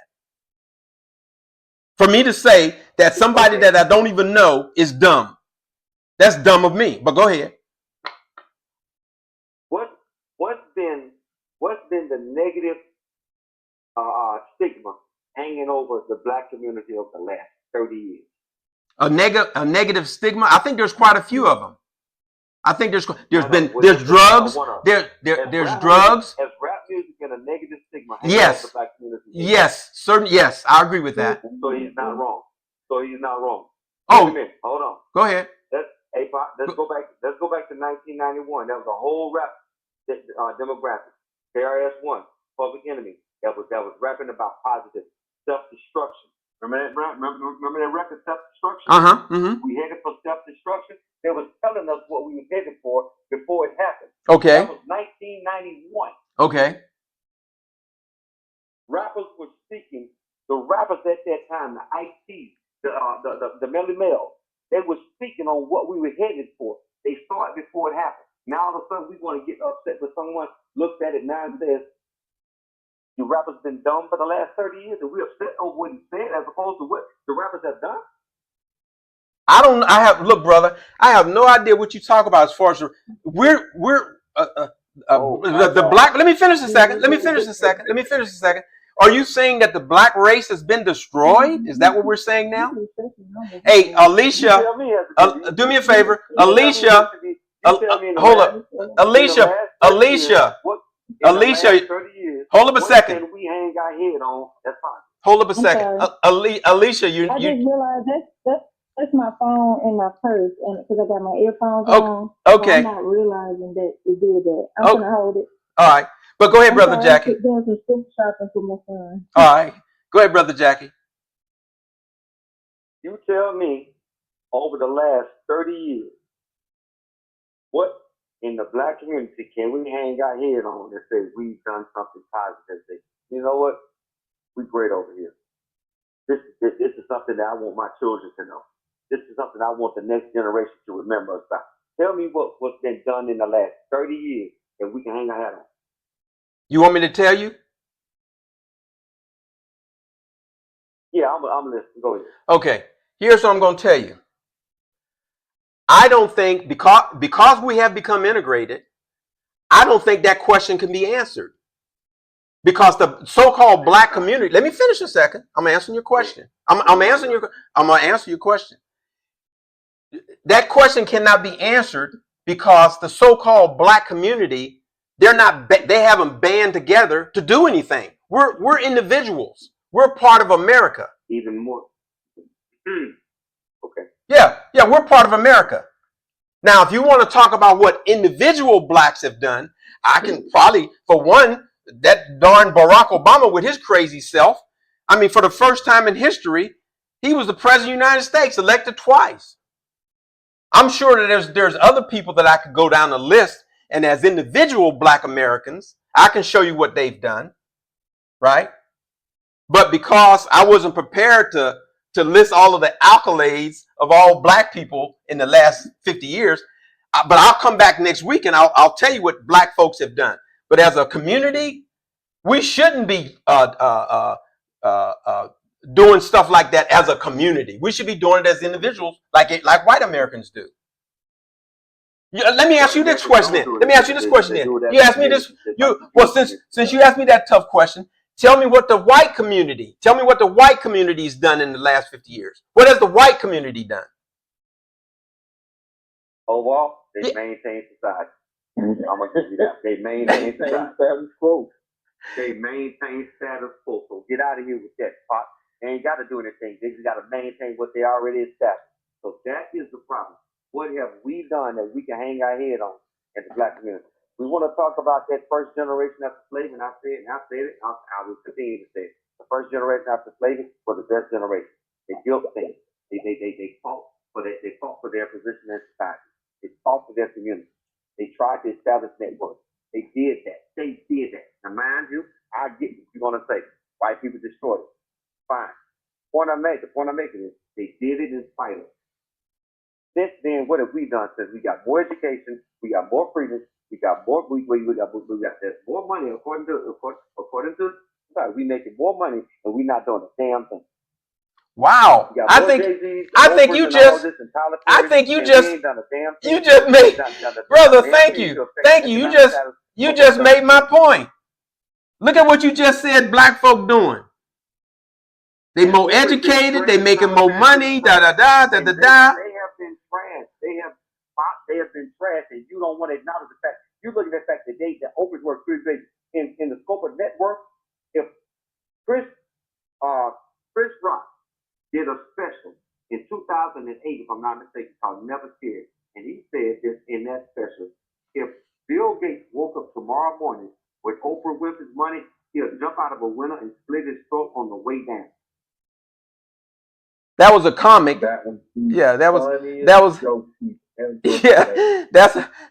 For me to say that somebody that I don't even know is dumb. That's dumb of me. But go ahead. What's been the negative stigma hanging over the black community over the last 30 years? A negative stigma. I think there's quite a few of them. I think there's drugs. There's drugs. Has rap music been a negative stigma? Yes. The black community? Yes. Certain. Yes, I agree with that. So he's not wrong. Oh, Wait a minute. Hold on. Go ahead. Let's go back to 1991. That was a whole rap demographic. KRS-One, Public Enemy. That was rapping about positive self-destruction. Remember that record, Self-Destruction? Mm-hmm. We headed for self-destruction. They was telling us what we were headed for before it happened. Okay. That was 1991. Okay. Rappers were speaking. The rappers at that time, the ITs, the Melly Mel, they were speaking on what we were headed for. They saw it before it happened. Now all of a sudden we want to get upset when someone looks at it now and says, the rappers been dumb for the last 30 years, and we're upset over what he said as opposed to what the rappers have done? Look, brother, I have no idea what you talk about as far as the black. Let me finish a second. Are you saying that the black race has been destroyed? Is that what we're saying now? Hey, Alicia, do me a favor. Alicia, hold up. Alicia, hold up a second. We hang our head on. That's fine. Hold up a second. Alicia, I just realized that's my phone in my purse, and because I got my earphones on. Okay. So I'm not realizing that it did that. I'm gonna hold it. All right. But go ahead, Brother Jackie. I'm doing some food shopping for my son. All right. Go ahead, Brother Jackie. You tell me, over the last 30 years, what in the black community can we hang our head on and say we've done something positive? Say, you know what? We're great over here. This is something that I want my children to know. This is something I want the next generation to remember us by. Tell me what's been done in the last 30 years that we can hang our hat on. You want me to tell you? Yeah, I'm listening. Go ahead. Okay. Here's what I'm going to tell you. I don't think, because we have become integrated, I don't think that question can be answered. Because the so-called black community, let me finish a second. I'm answering your question. I'm going to answer your question. That question cannot be answered because the so-called black community, they haven't band together to do anything. We're individuals. We're part of America. Even more. Okay. Yeah, we're part of America. Now, if you want to talk about what individual blacks have done, I can probably, for one, that darn Barack Obama with his crazy self. I mean, for the first time in history, he was the president of the United States, elected twice. I'm sure that there's other people that I could go down the list, and as individual black Americans, I can show you what they've done, right? But because I wasn't prepared to list all of the accolades of all black people in the last 50 years, but I'll come back next week and I'll tell you what black folks have done. But as a community, We shouldn't be doing stuff like that as a community. We should be doing it as individuals, like white Americans do. Let me ask you this question then. Let me ask you this question then. You asked me this. Since you asked me that tough question, tell me what the white community's done in the last 50 years. What has the white community done? Overall, they maintain society. I'm gonna give you that. They maintain status quo. They maintain status quo. So get out of here with that, Pop. They ain't got to do anything. They just got to maintain what they already established. So that is the problem. What have we done that we can hang our head on in the black community? We want to talk about that first generation after slavery, and I said it, I will continue to say it. The first generation after slavery was the best generation. They built things. They fought for their position in society. They fought for their community. They tried to establish networks. They did that. Now, mind you, I get what you're going to say. White people destroyed it. Fine. The point I'm making is they did it in spite of it. Since then, what have we done? Since we got more education, we got more freedom, we got more there's more money according to society. We making more money and we not doing a damn thing. Wow. I think you just made, brother, thank you. You just made my point. Look at what you just said black folk doing. They more educated, they making more money, They have been trashed. They have been trashed, and you don't want to acknowledge the fact. You look at the fact that Oprah's worth $3 billion in the scope of network. If Chris Rock did a special in 2008, if I'm not mistaken, called Never Scared, and he said this in that special: if Bill Gates woke up tomorrow morning with Oprah Winfrey's money, he'll jump out of a window and split his throat on the way down. That was a comic. That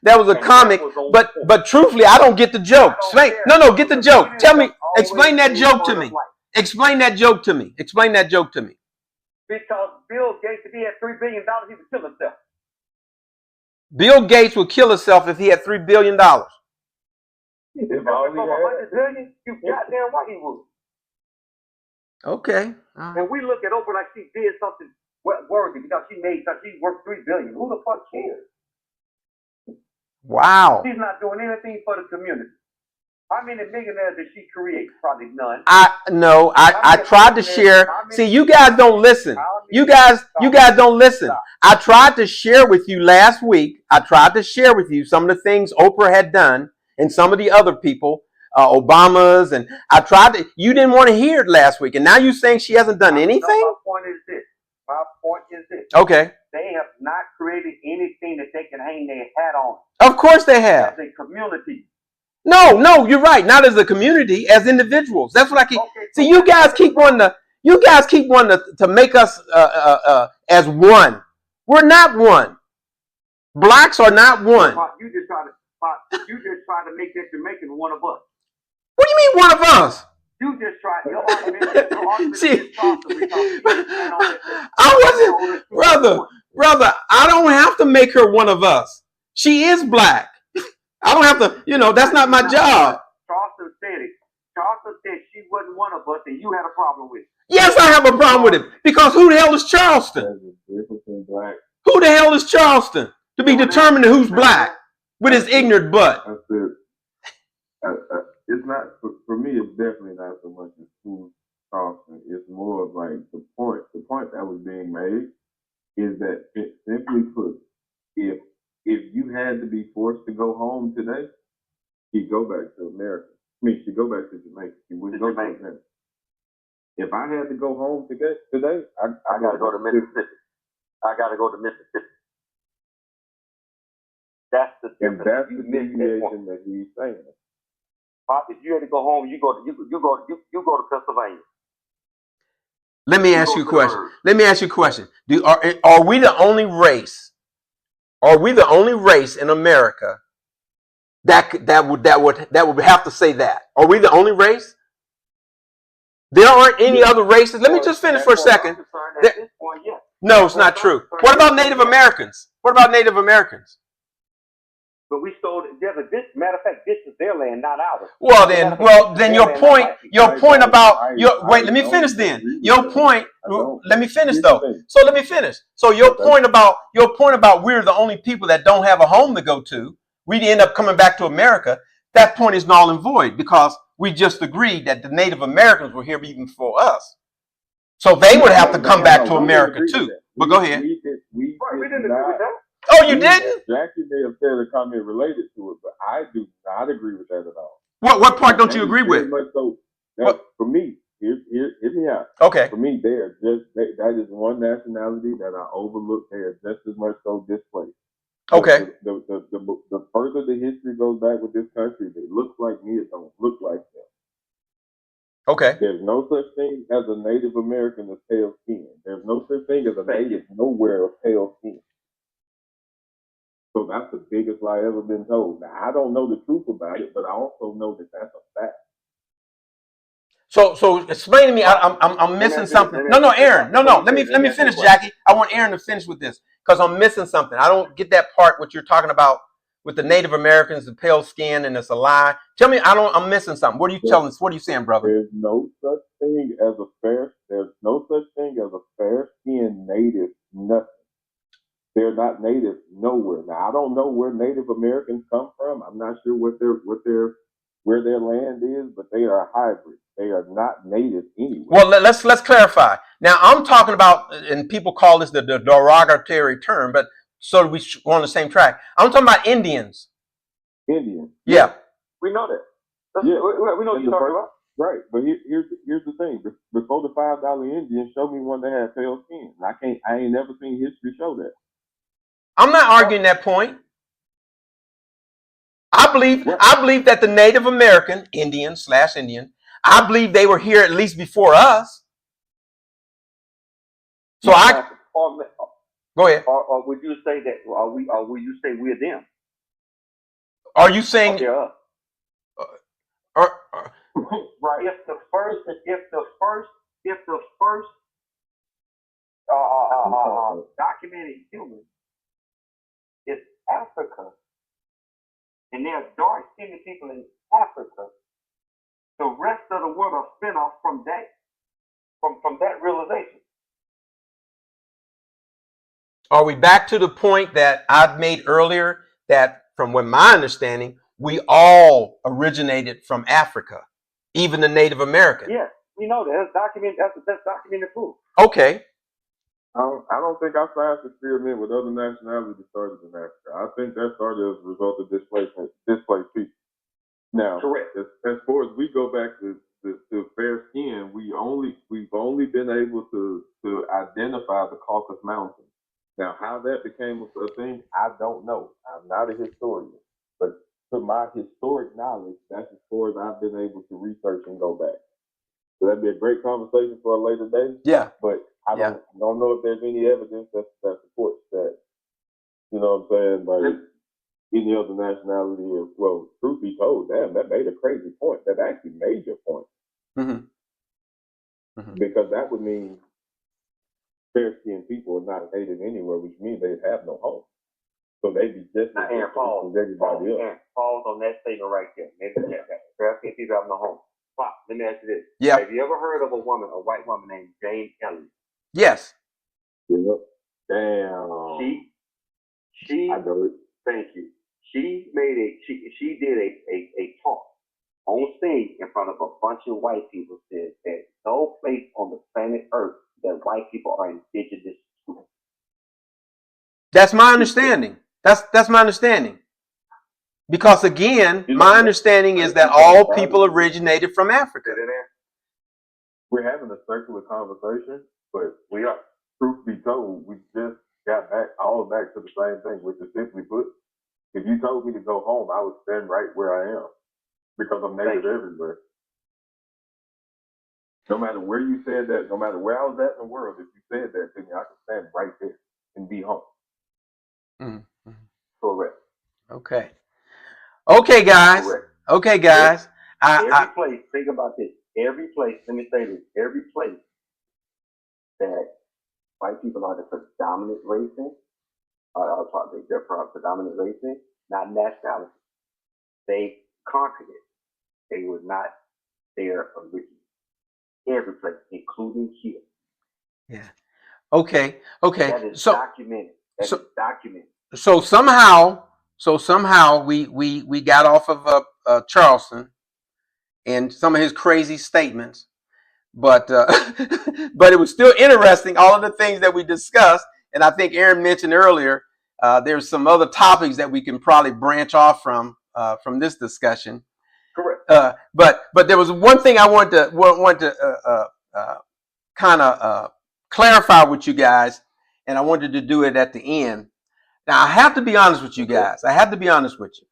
was a comic. But truthfully, I don't get the joke. Get the joke. Tell me, explain that joke to me. Explain that joke to me. Because Bill Gates, if he had $3 billion, he would kill himself. Bill Gates would kill himself if he had $3 billion. If $100 billion, you goddamn right he would. Okay. And we look at Oprah like she did something worthy because she worked $3 billion. Who the fuck cares? Wow. She's not doing anything for the community. How many millionaires did she create? Probably none. I tried to share. See, you guys don't listen. You guys don't listen. I tried to share with you last week. I tried to share with you some of the things Oprah had done and some of the other people, Obama's, and I tried to. You didn't want to hear it last week, and now you're saying she hasn't done anything? My point is this. Okay. They have not created anything that they can hang their hat on. Of course they have. As a community. No, you're right. Not as a community, as individuals. That's what I keep. Okay, see, you guys keep wanting to make us as one. We're not one. Blacks are not one. You just try to make that Jamaican one of us. What do you mean one of us? You just tried. Your argument see, I wasn't, brother. I don't have to make her one of us. She is black. I don't have to, that's not my job. Charleston said it. Charleston said she wasn't one of us and you had a problem with it. Yes, I have a problem with it. Because who the hell is Charleston? Who the hell is Charleston to be determining who's black with his ignorant butt? It's not, for me, it's definitely not so much as who's Charleston. It's more of like the point that was being made is that, simply put, if you had to be forced to go home today, she'd go back to America. She'd go back to Jamaica. She wouldn't go to America. If I had to go home today, I got to go to Mississippi. That's the difference. And that's the deviation that he's saying. Pop, if you had to go home, you go to Pennsylvania. Let me ask you a question. Are we the only race? Are we the only race in America that would have to say that? Are we the only race? There aren't any other races. Let me just finish for a second. No, it's not true. What about Native Americans? But we stole it. Matter of fact, this is their land, not ours. Well, then your point about wait, let me finish then. Your point, let me finish though. So let me finish. So your point about we're the only people that don't have a home to go to, we end up coming back to America. That point is null and void because we just agreed that the Native Americans were here even before us. So they would have to come back to America too. But go ahead. We didn't agree with that. Oh, you didn't? Jackie may have said a comment related to it, but I do not agree with that at all. What part don't you agree with? So for me, hear me out. Okay. For me, that is one nationality that I overlook. They are just as much so displaced. Okay. The further the history goes back with this country, it looks like me, it don't look like them. Okay. There's no such thing as a Native American with pale skin. There's no such thing as a native nowhere of pale skin. So that's the biggest lie ever been told. Now, I don't know the truth about it, but I also know that that's a fact. So explain to me. I'm missing something. No, Aaron. No. Let me finish, Jackie. I want Aaron to finish with this because I'm missing something. I don't get that part. What you're talking about with the Native Americans, the pale skin, and it's a lie. Tell me. I'm missing something. What are you telling us? What are you saying, brother? There's no such thing as a fair. There's no such thing as a fair skinned native. Nothing. They're not native nowhere. Now I don't know where Native Americans come from. I'm not sure where their land is, but they are a hybrid. They are not native anywhere. Well, let's clarify. Now I'm talking about, and people call this the derogatory term, but so we go on the same track. I'm talking about Indians. Indians. Yeah. We know that. We know what you're talking about. Right, but here's the thing. Before the $5 Indian, show me one that had pale skin. I ain't never seen history show that. I'm not arguing that point. I believe that the Native American Indian, I believe they were here at least before us. So go ahead. Or would you say that? Or will you say we're them? Are you saying? They're us? Right. If the first documented human is Africa, and there are dark-skinned people in Africa, the rest of the world are spin-off from that realization. Are we back to the point that I've made earlier that from what my understanding, we all originated from Africa, even the Native American? Yes, we know that. That's documented proof. Okay. I don't think our science experiment with other nationalities started in Africa. I think that started as a result of displaced people. Now, correct. As far as we go back to fair skin, we've only been able to identify the Caucasus Mountains. Now, how that became a thing, I don't know. I'm not a historian, but to my historic knowledge, that's as far as I've been able to research and go back. So that'd be a great conversation for a later day. Yeah. But I don't know if there's any evidence that supports that. You know what I'm saying? Like any other nationality is, well, truth be told, damn, that made a crazy point. That actually made your point. Mm-hmm. Mm-hmm. Because that would mean fair-skinned people are not native anywhere, which means they'd have no home. So they'd be just as everybody else. Pause on that statement right there. Maybe fair-skinned people have no home. Wow, let me ask you this. Yeah. Have you ever heard of a white woman named Jane Elliott? Yes. Yep. Damn. She. I know it. Thank you. She did a talk on stage in front of a bunch of white people. Said there's no place on the planet Earth that white people are indigenous to. That's my understanding. That's my understanding. Because again, my understanding is that all people originated from Africa. We're having a circular conversation, but we are, truth be told, we just got back to the same thing, which is simply put, if you told me to go home, I would stand right where I am because I'm native everywhere. No matter where you said that, no matter where I was at in the world, if you said that to me, I could stand right there and be home. Mm-hmm. Correct. Okay. Okay, guys. Correct. Okay, guys. Every place, think about this. Every place, let me say this, every place that white people are the predominant race in, they're predominant race in, not nationality. They conquered it. They were not there originally. Every place, including here. Yeah. Okay. Okay. That is So documented. That is documented. so somehow we got off of Charleston and some of his crazy statements, but but it was still interesting, all of the things that we discussed. And I think Aaron mentioned earlier, there's some other topics that we can probably branch off from this discussion. Correct. But there was one thing I wanted to kind of clarify with you guys, and I wanted to do it at the end. Now I have to be honest with you guys. I have to be honest with you.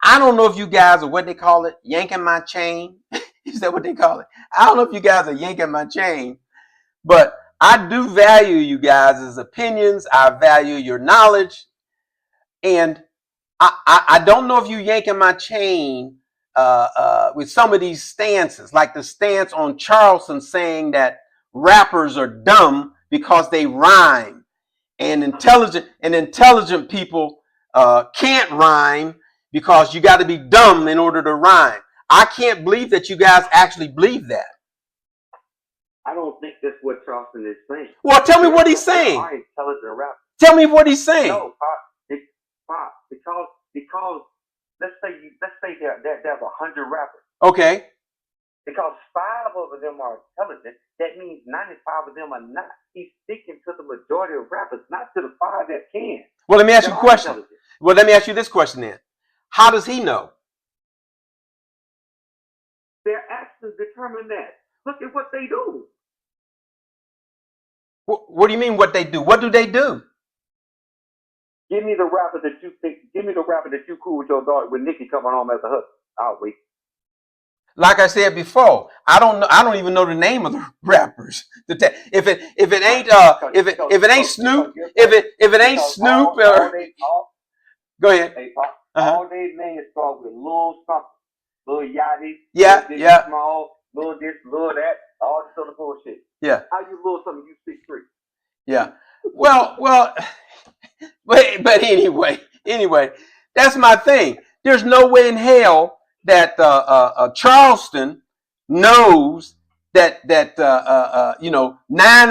I don't know if you guys are what they call it, yanking my chain. Is that what they call it? I don't know if you guys are yanking my chain, but I do value you guys' opinions. I value your knowledge. And I don't know if you yanking my chain with some of these stances, like the stance on Charleston saying that rappers are dumb because they rhyme, and intelligent people can't rhyme because you got to be dumb in order to rhyme. I can't believe that you guys actually believe that. I don't think that's what Charleston is saying. Well, tell me what he's saying. Intelligent rappers. Tell me what he's saying. No, because let's say there's 100 rappers. Okay. Because 5 of them are intelligent, that means 95 of them are not. He's sticking to the majority of rappers, not to the 5 that can. Well, let me ask you a question. Well, let me ask you this question then. How does he know? Their actions determine that. Look at what they do. What do you mean what they do? What do they do? Give me the rapper that you cool with your daughter with Nikki coming home as a husband. I'll wait. Like I said before, I don't even know the name of the rappers. If it ain't Snoop, go ahead. Hey, Pop, all they names start with Lil something, Lil Yachty, Yeah. Small, Lil this, Lil that, all this other bullshit. Yeah. How you Lil something? You 6'3"? Yeah. Well, but anyway, that's my thing. There's no way in hell that Charleston knows that 9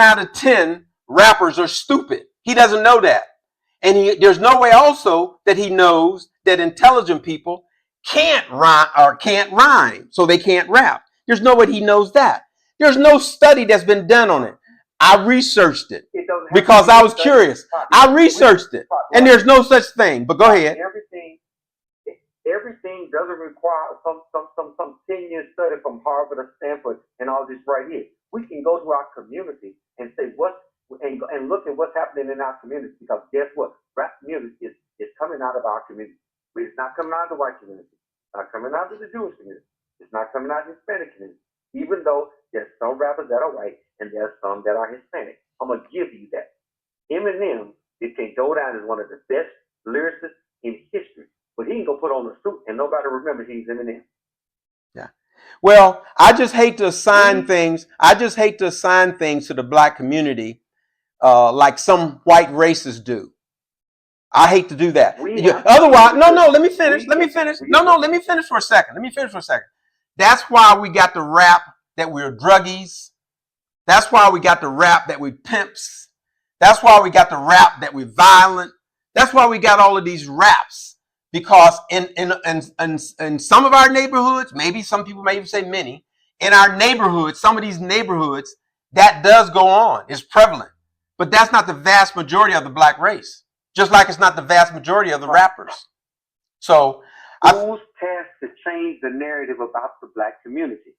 out of 10 rappers are stupid. He doesn't know that. And there's no way also that he knows that intelligent people can't rhyme, so they can't rap. There's no way he knows that. There's no study that's been done on it. I researched it because I was curious. I researched it, and there's no such thing. But go ahead. Everything doesn't require some 10-year study from Harvard or Stanford and all this right here. We can go to our community and say and look at what's happening in our community, because guess what? Rap music is coming out of our community. It's not coming out of the white community. It's not coming out of the Jewish community. It's not coming out of the Hispanic community. Even though there's some rappers that are white and there's some that are Hispanic. I'm going to give you that. Eminem, it can go down as one of the best lyricists in history. But he can go put on a suit and nobody remembers he's Eminem. Yeah. Well, I just hate to assign things. To the black community like some white racists do. I hate to do that. Otherwise, no, let me finish. Let me finish for a second. That's why we got the rap that we're druggies. That's why we got the rap that we pimps. That's why we got the rap that we're violent. That's why we got all of these raps. Because in some of our neighborhoods, maybe some people may even say many, in our neighborhoods, some of these neighborhoods, that does go on. It's prevalent. But that's not the vast majority of the black race. Just like it's not the vast majority of the rappers. So who's tasked to change the narrative about the black community?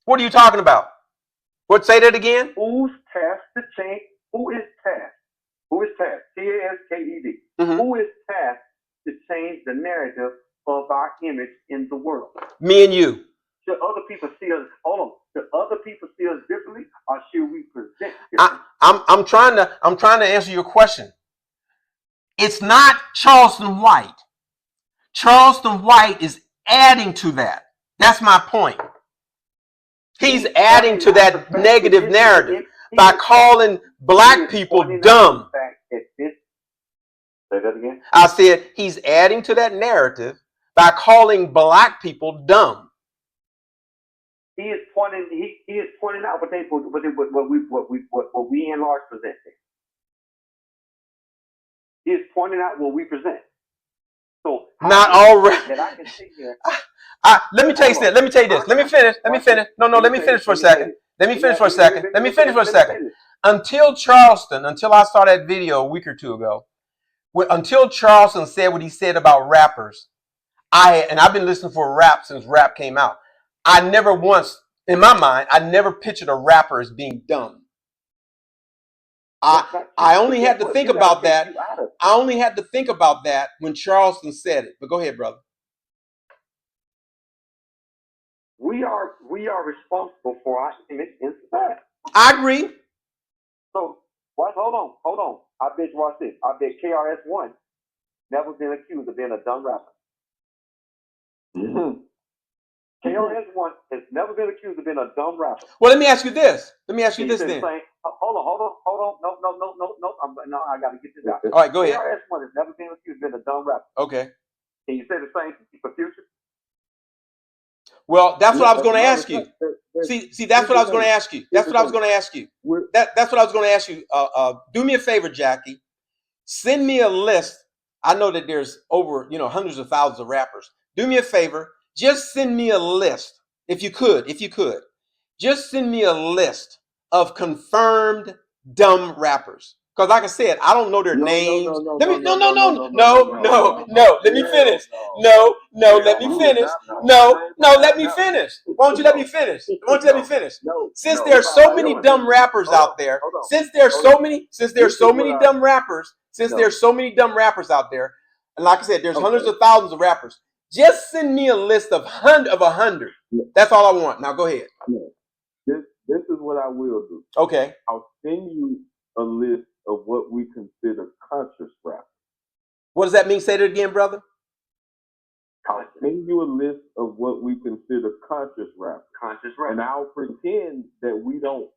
What are you talking about? Say that again? Who's tasked to change? Who is tasked? T-A-S-K-E-D. Mm-hmm. Who is tasked to change the narrative of our image in the world? Me and you. Should other people see us? Hold on. Should other people see us differently, or should we present differently? I'm trying to answer your question. It's not Charleston White. Charleston White is adding to that. That's my point. He's adding to that negative narrative by calling black people dumb. Say that again. I said he's adding to that narrative by calling black people dumb. He is pointing out what we in large present. He is pointing out what we present. So not all right. that I can sit here. Let me tell you this. Let me tell you this. Let me finish. Let me finish. No, let me finish for a second. Let me finish for a second. Let me finish for a second. Until Charleston, until I saw that video a week or two ago, until Charleston said what he said about rappers, I've been listening for rap since rap came out. I never once, in my mind, I never pictured a rapper as being dumb. I only had to think about that. I only had to think about that when Charleston said it. But go ahead, brother. We are responsible for our image in society. I agree. So hold on. I bet you watch this. I bet KRS-One never been accused of being a dumb rapper. Mm-hmm. KRS-One has never been accused of being a dumb rapper. Well, let me ask you this. Let me ask you He's this then. saying, hold on. No, I got to get this out. All right, go ahead. KRS-One has never been accused of being a dumb rapper. Okay. Can you say the same for Future? Well, that's what I was going to ask you. See, that's what I was going to ask you. That's what I was going to ask you. That's what I was going to ask you. Do me a favor, Jackie. Send me a list. I know that there's over, hundreds of thousands of rappers. Do me a favor. Just send me a list, if you could. Just send me a list of confirmed dumb rappers. Because like I said, I don't know their names. No. Let me finish. No, let me finish. No, let me finish. No, let me finish. Won't you let me finish? Since there's so many dumb rappers out there, since there's so many dumb rappers out there, and like I said, there's hundreds of thousands of rappers. Just send me a list of 100. That's all I want. Now go ahead. This is what I will do. Okay. I'll send you a list of what we consider conscious rap. What does that mean? Say that again, brother. I'll send you a list of what we consider conscious rap. And I'll pretend that we don't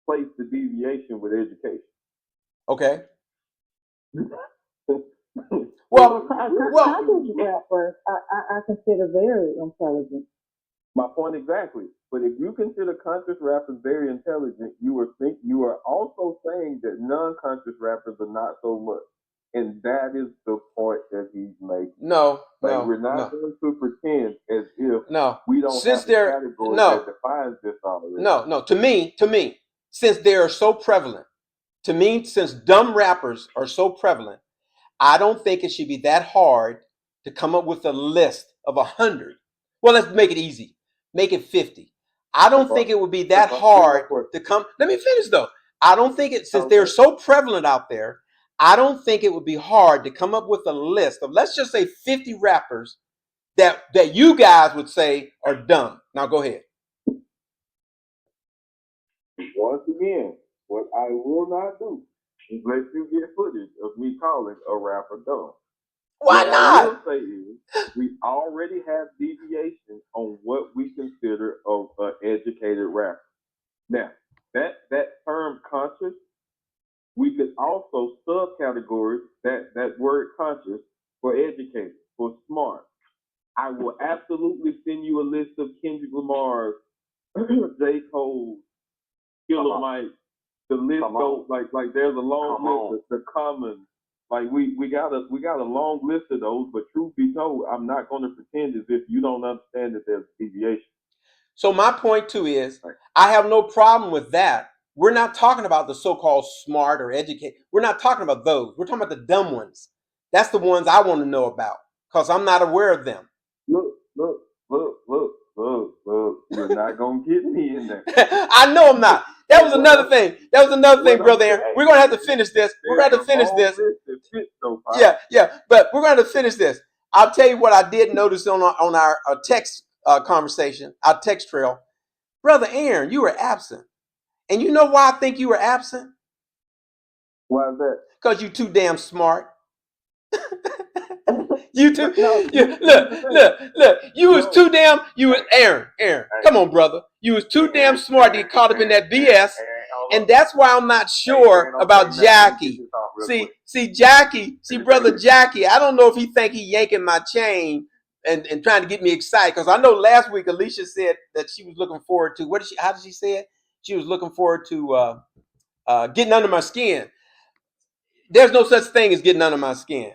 place the deviation with education. Okay. Well, conscious rappers, I consider very intelligent. My point exactly. But if you consider conscious rappers very intelligent, you are also saying that non-conscious rappers are not so much. And that is the point that he's making. No. We're not going to pretend as if we don't since have a category that defines this already. No. To me, since they are so prevalent, since dumb rappers are so prevalent, I don't think it should be that hard to come up with a list of 100. Well, let's make it easy. Make it 50. I don't think it would be that hard to come. Let me finish though. I don't think since they're so prevalent out there, I don't think it would be hard to come up with a list of, let's just say 50 rappers that you guys would say are dumb. Now go ahead. Once again, what I will not do is let you get footage of me calling a rapper dumb. Why not? What I will say is we already have deviations on what we consider an educated rapper. Now, that term conscious, we could also subcategorize that word conscious for educated, for smart. I will absolutely send you a list of Kendrick Lamar's, J. Cole, Killer Mike. The list goes like there's a long list. The Common. Like we got a long list of those, but truth be told, I'm not going to pretend as if you don't understand that there's deviation. So my point too is, I have no problem with that. We're not talking about the so-called smart or educated. We're not talking about those. We're talking about the dumb ones. That's the ones I want to know about because I'm not aware of them. Look. You're not going to get me in there. I know I'm not. That was another thing. Brother Aaron. We're going to have to finish this. Yeah. But we're going to finish this. I'll tell you what I did notice on our text conversation, our text trail. Brother Aaron, you were absent. And you know why I think you were absent? Why is that? Because you're too damn smart. You too. Look. You was too damn. Aaron. Come on, brother. You was too damn smart to get caught up in that BS, and that's why I'm not sure about Jackie. real see, quick. see, Jackie, see, brother Jackie. I don't know if he think he yanking my chain and trying to get me excited, because I know last week Alicia said that she was looking forward to, what did she? How did she say it? She was looking forward to getting under my skin. There's no such thing as getting under my skin.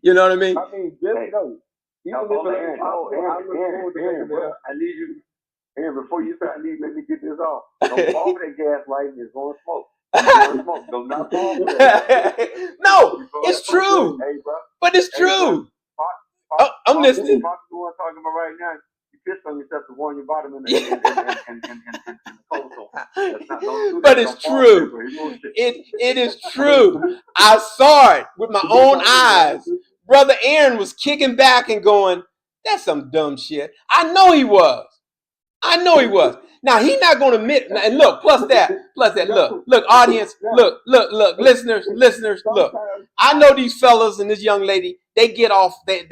You know what I mean? I mean, just Hey, know. Even if Aaron, it ain't possible, I look forward to Aaron, making bro, it. I need you. Aaron, before you start, let me get this off. Don't fall for that gaslighting. It's going to smoke. It's going to smoke. Do not fall for that. No, Before it's that smoke, true. hey, bro. But it's Hey, bro. true. I'm listening. Pop, the one talking about right now. You pissed on yourself to warm your bottom in the cold zone. That's not, don't do that. But it's Don't fall for that, true. bro. It's bullshit. It is true. I saw it with my own eyes. Brother Aaron was kicking back and going, "That's some dumb shit." I know he was. I know he was. Now he's not going to admit. And look, plus that, look, audience, look, listeners, look. I know these fellas and this young lady. They get off. They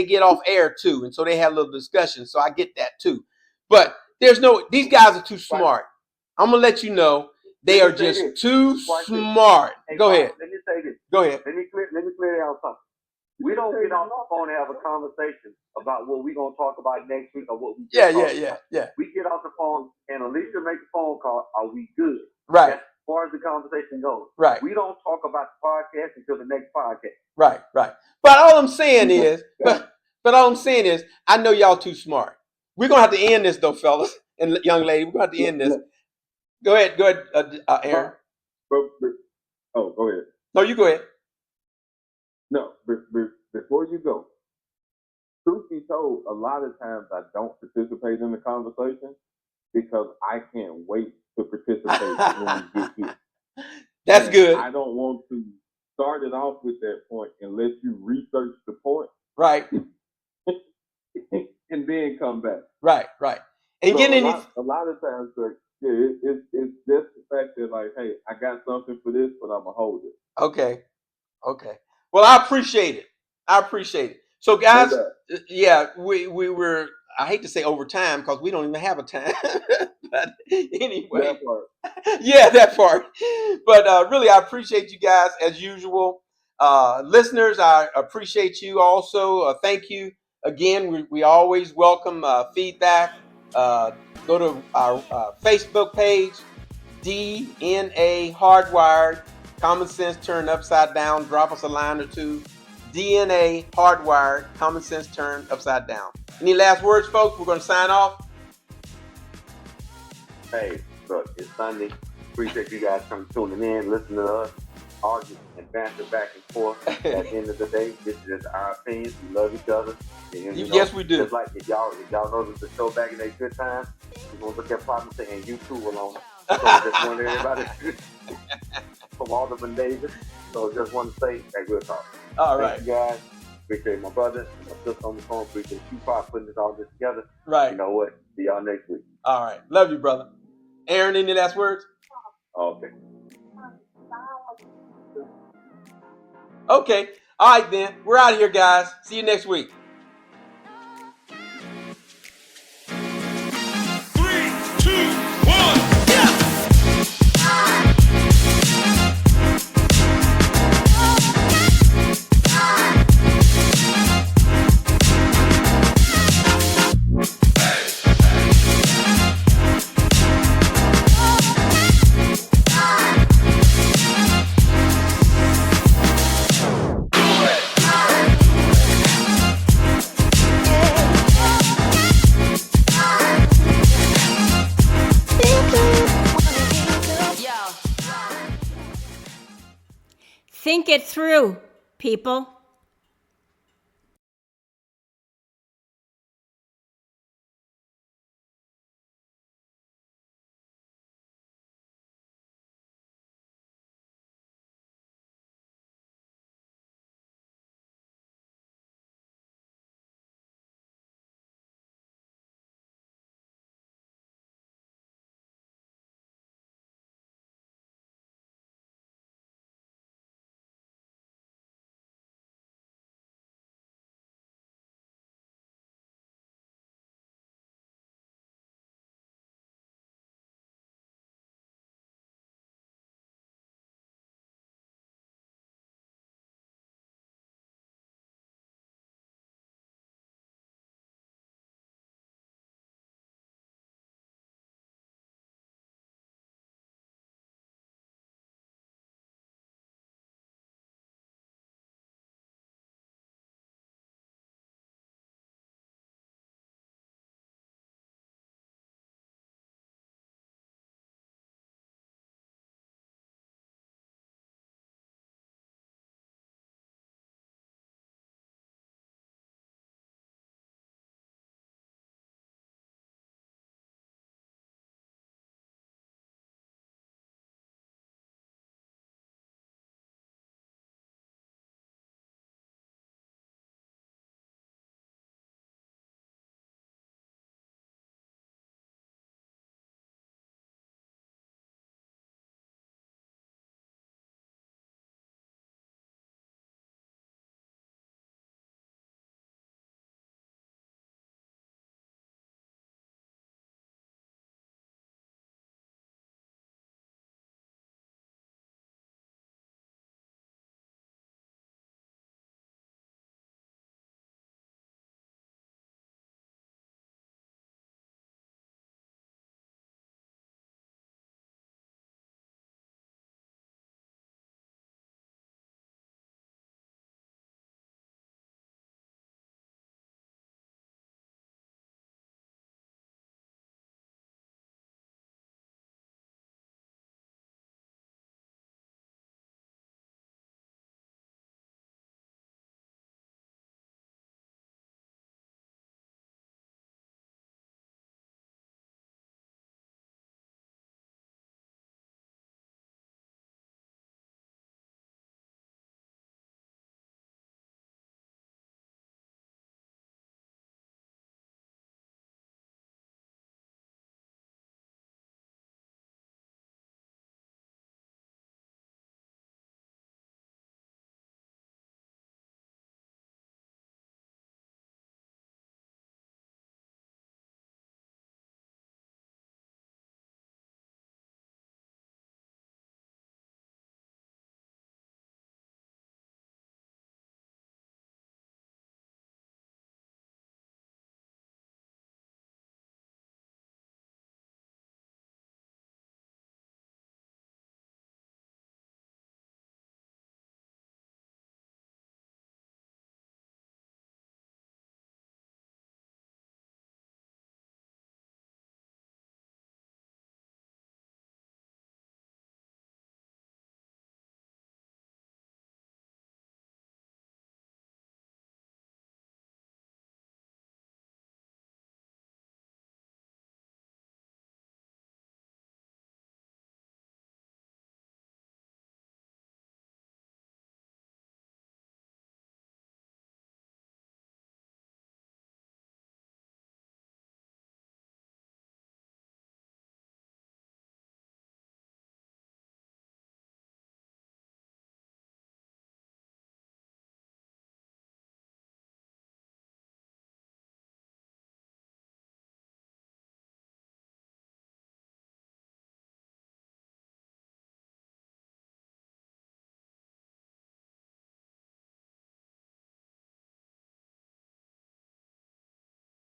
get off air too, and so they have a little discussion. So I get that too. But there's no. These guys are too smart. I'm gonna let you know they are just too smart. Go ahead. Let me say this. Go ahead. Let me clear out something. We don't get off the phone and have a conversation about what we're gonna talk about next week or what we Yeah. We get off the phone and Alicia makes a phone call. Are we good? Right. As far as the conversation goes. Right. We don't talk about the podcast until the next podcast. Right. But all I'm saying is, I know y'all too smart. We're gonna have to end this though, fellas and young lady. We're gonna have to end this. Go ahead, Aaron. Oh, go ahead. No, you go ahead. No, before you go, truth be told, a lot of times I don't participate in the conversation because I can't wait to participate when we get here. That's And good. I don't want to start it off with that point and let you research the point. Right. And then come back. Right. And So getting a lot of times, it's just the fact that, like, hey, I got something for this, but I'm gonna hold it. Okay. Well, I appreciate it. So, guys, yeah, we were. I hate to say overtime because we don't even have a time. But anyway, That part. Yeah, that part. But really, I appreciate you guys as usual. Listeners, I appreciate you also. Thank you again. We always welcome feedback. Go to our Facebook page, DNA Hardwired. Common sense turned upside down. Drop us a line or two. DNA Hardwired. Common sense turned upside down. Any last words, folks? We're going to sign off. Hey, look, it's Sunday. Appreciate you guys coming tuning in, listening to us, argue and banter back and forth. At the end of the day, this is just our opinions. We love each other. And, yes, we do. Just like if y'all noticed the show back in their good times, we're gonna look at Papa saying you too alone. So just want everybody from all the Davis. So just want to say, hey, we'll talk. All right. Thank you guys. Appreciate my brother and my sister on the phone. Appreciate you putting this all together. Right. You know what? See y'all next week. All right. Love you, brother. Aaron, any last words? Okay. Okay. All right, then. We're out of here, guys. See you next week. Think it through, people.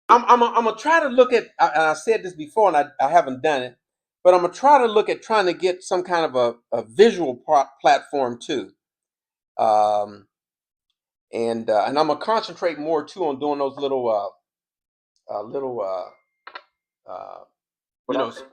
I'm gonna try to look at. And I said this before, and I haven't done it, but I'm gonna try to look at trying to get some kind of a visual platform too. And I'm gonna concentrate more too on doing those little uh, But you I know, think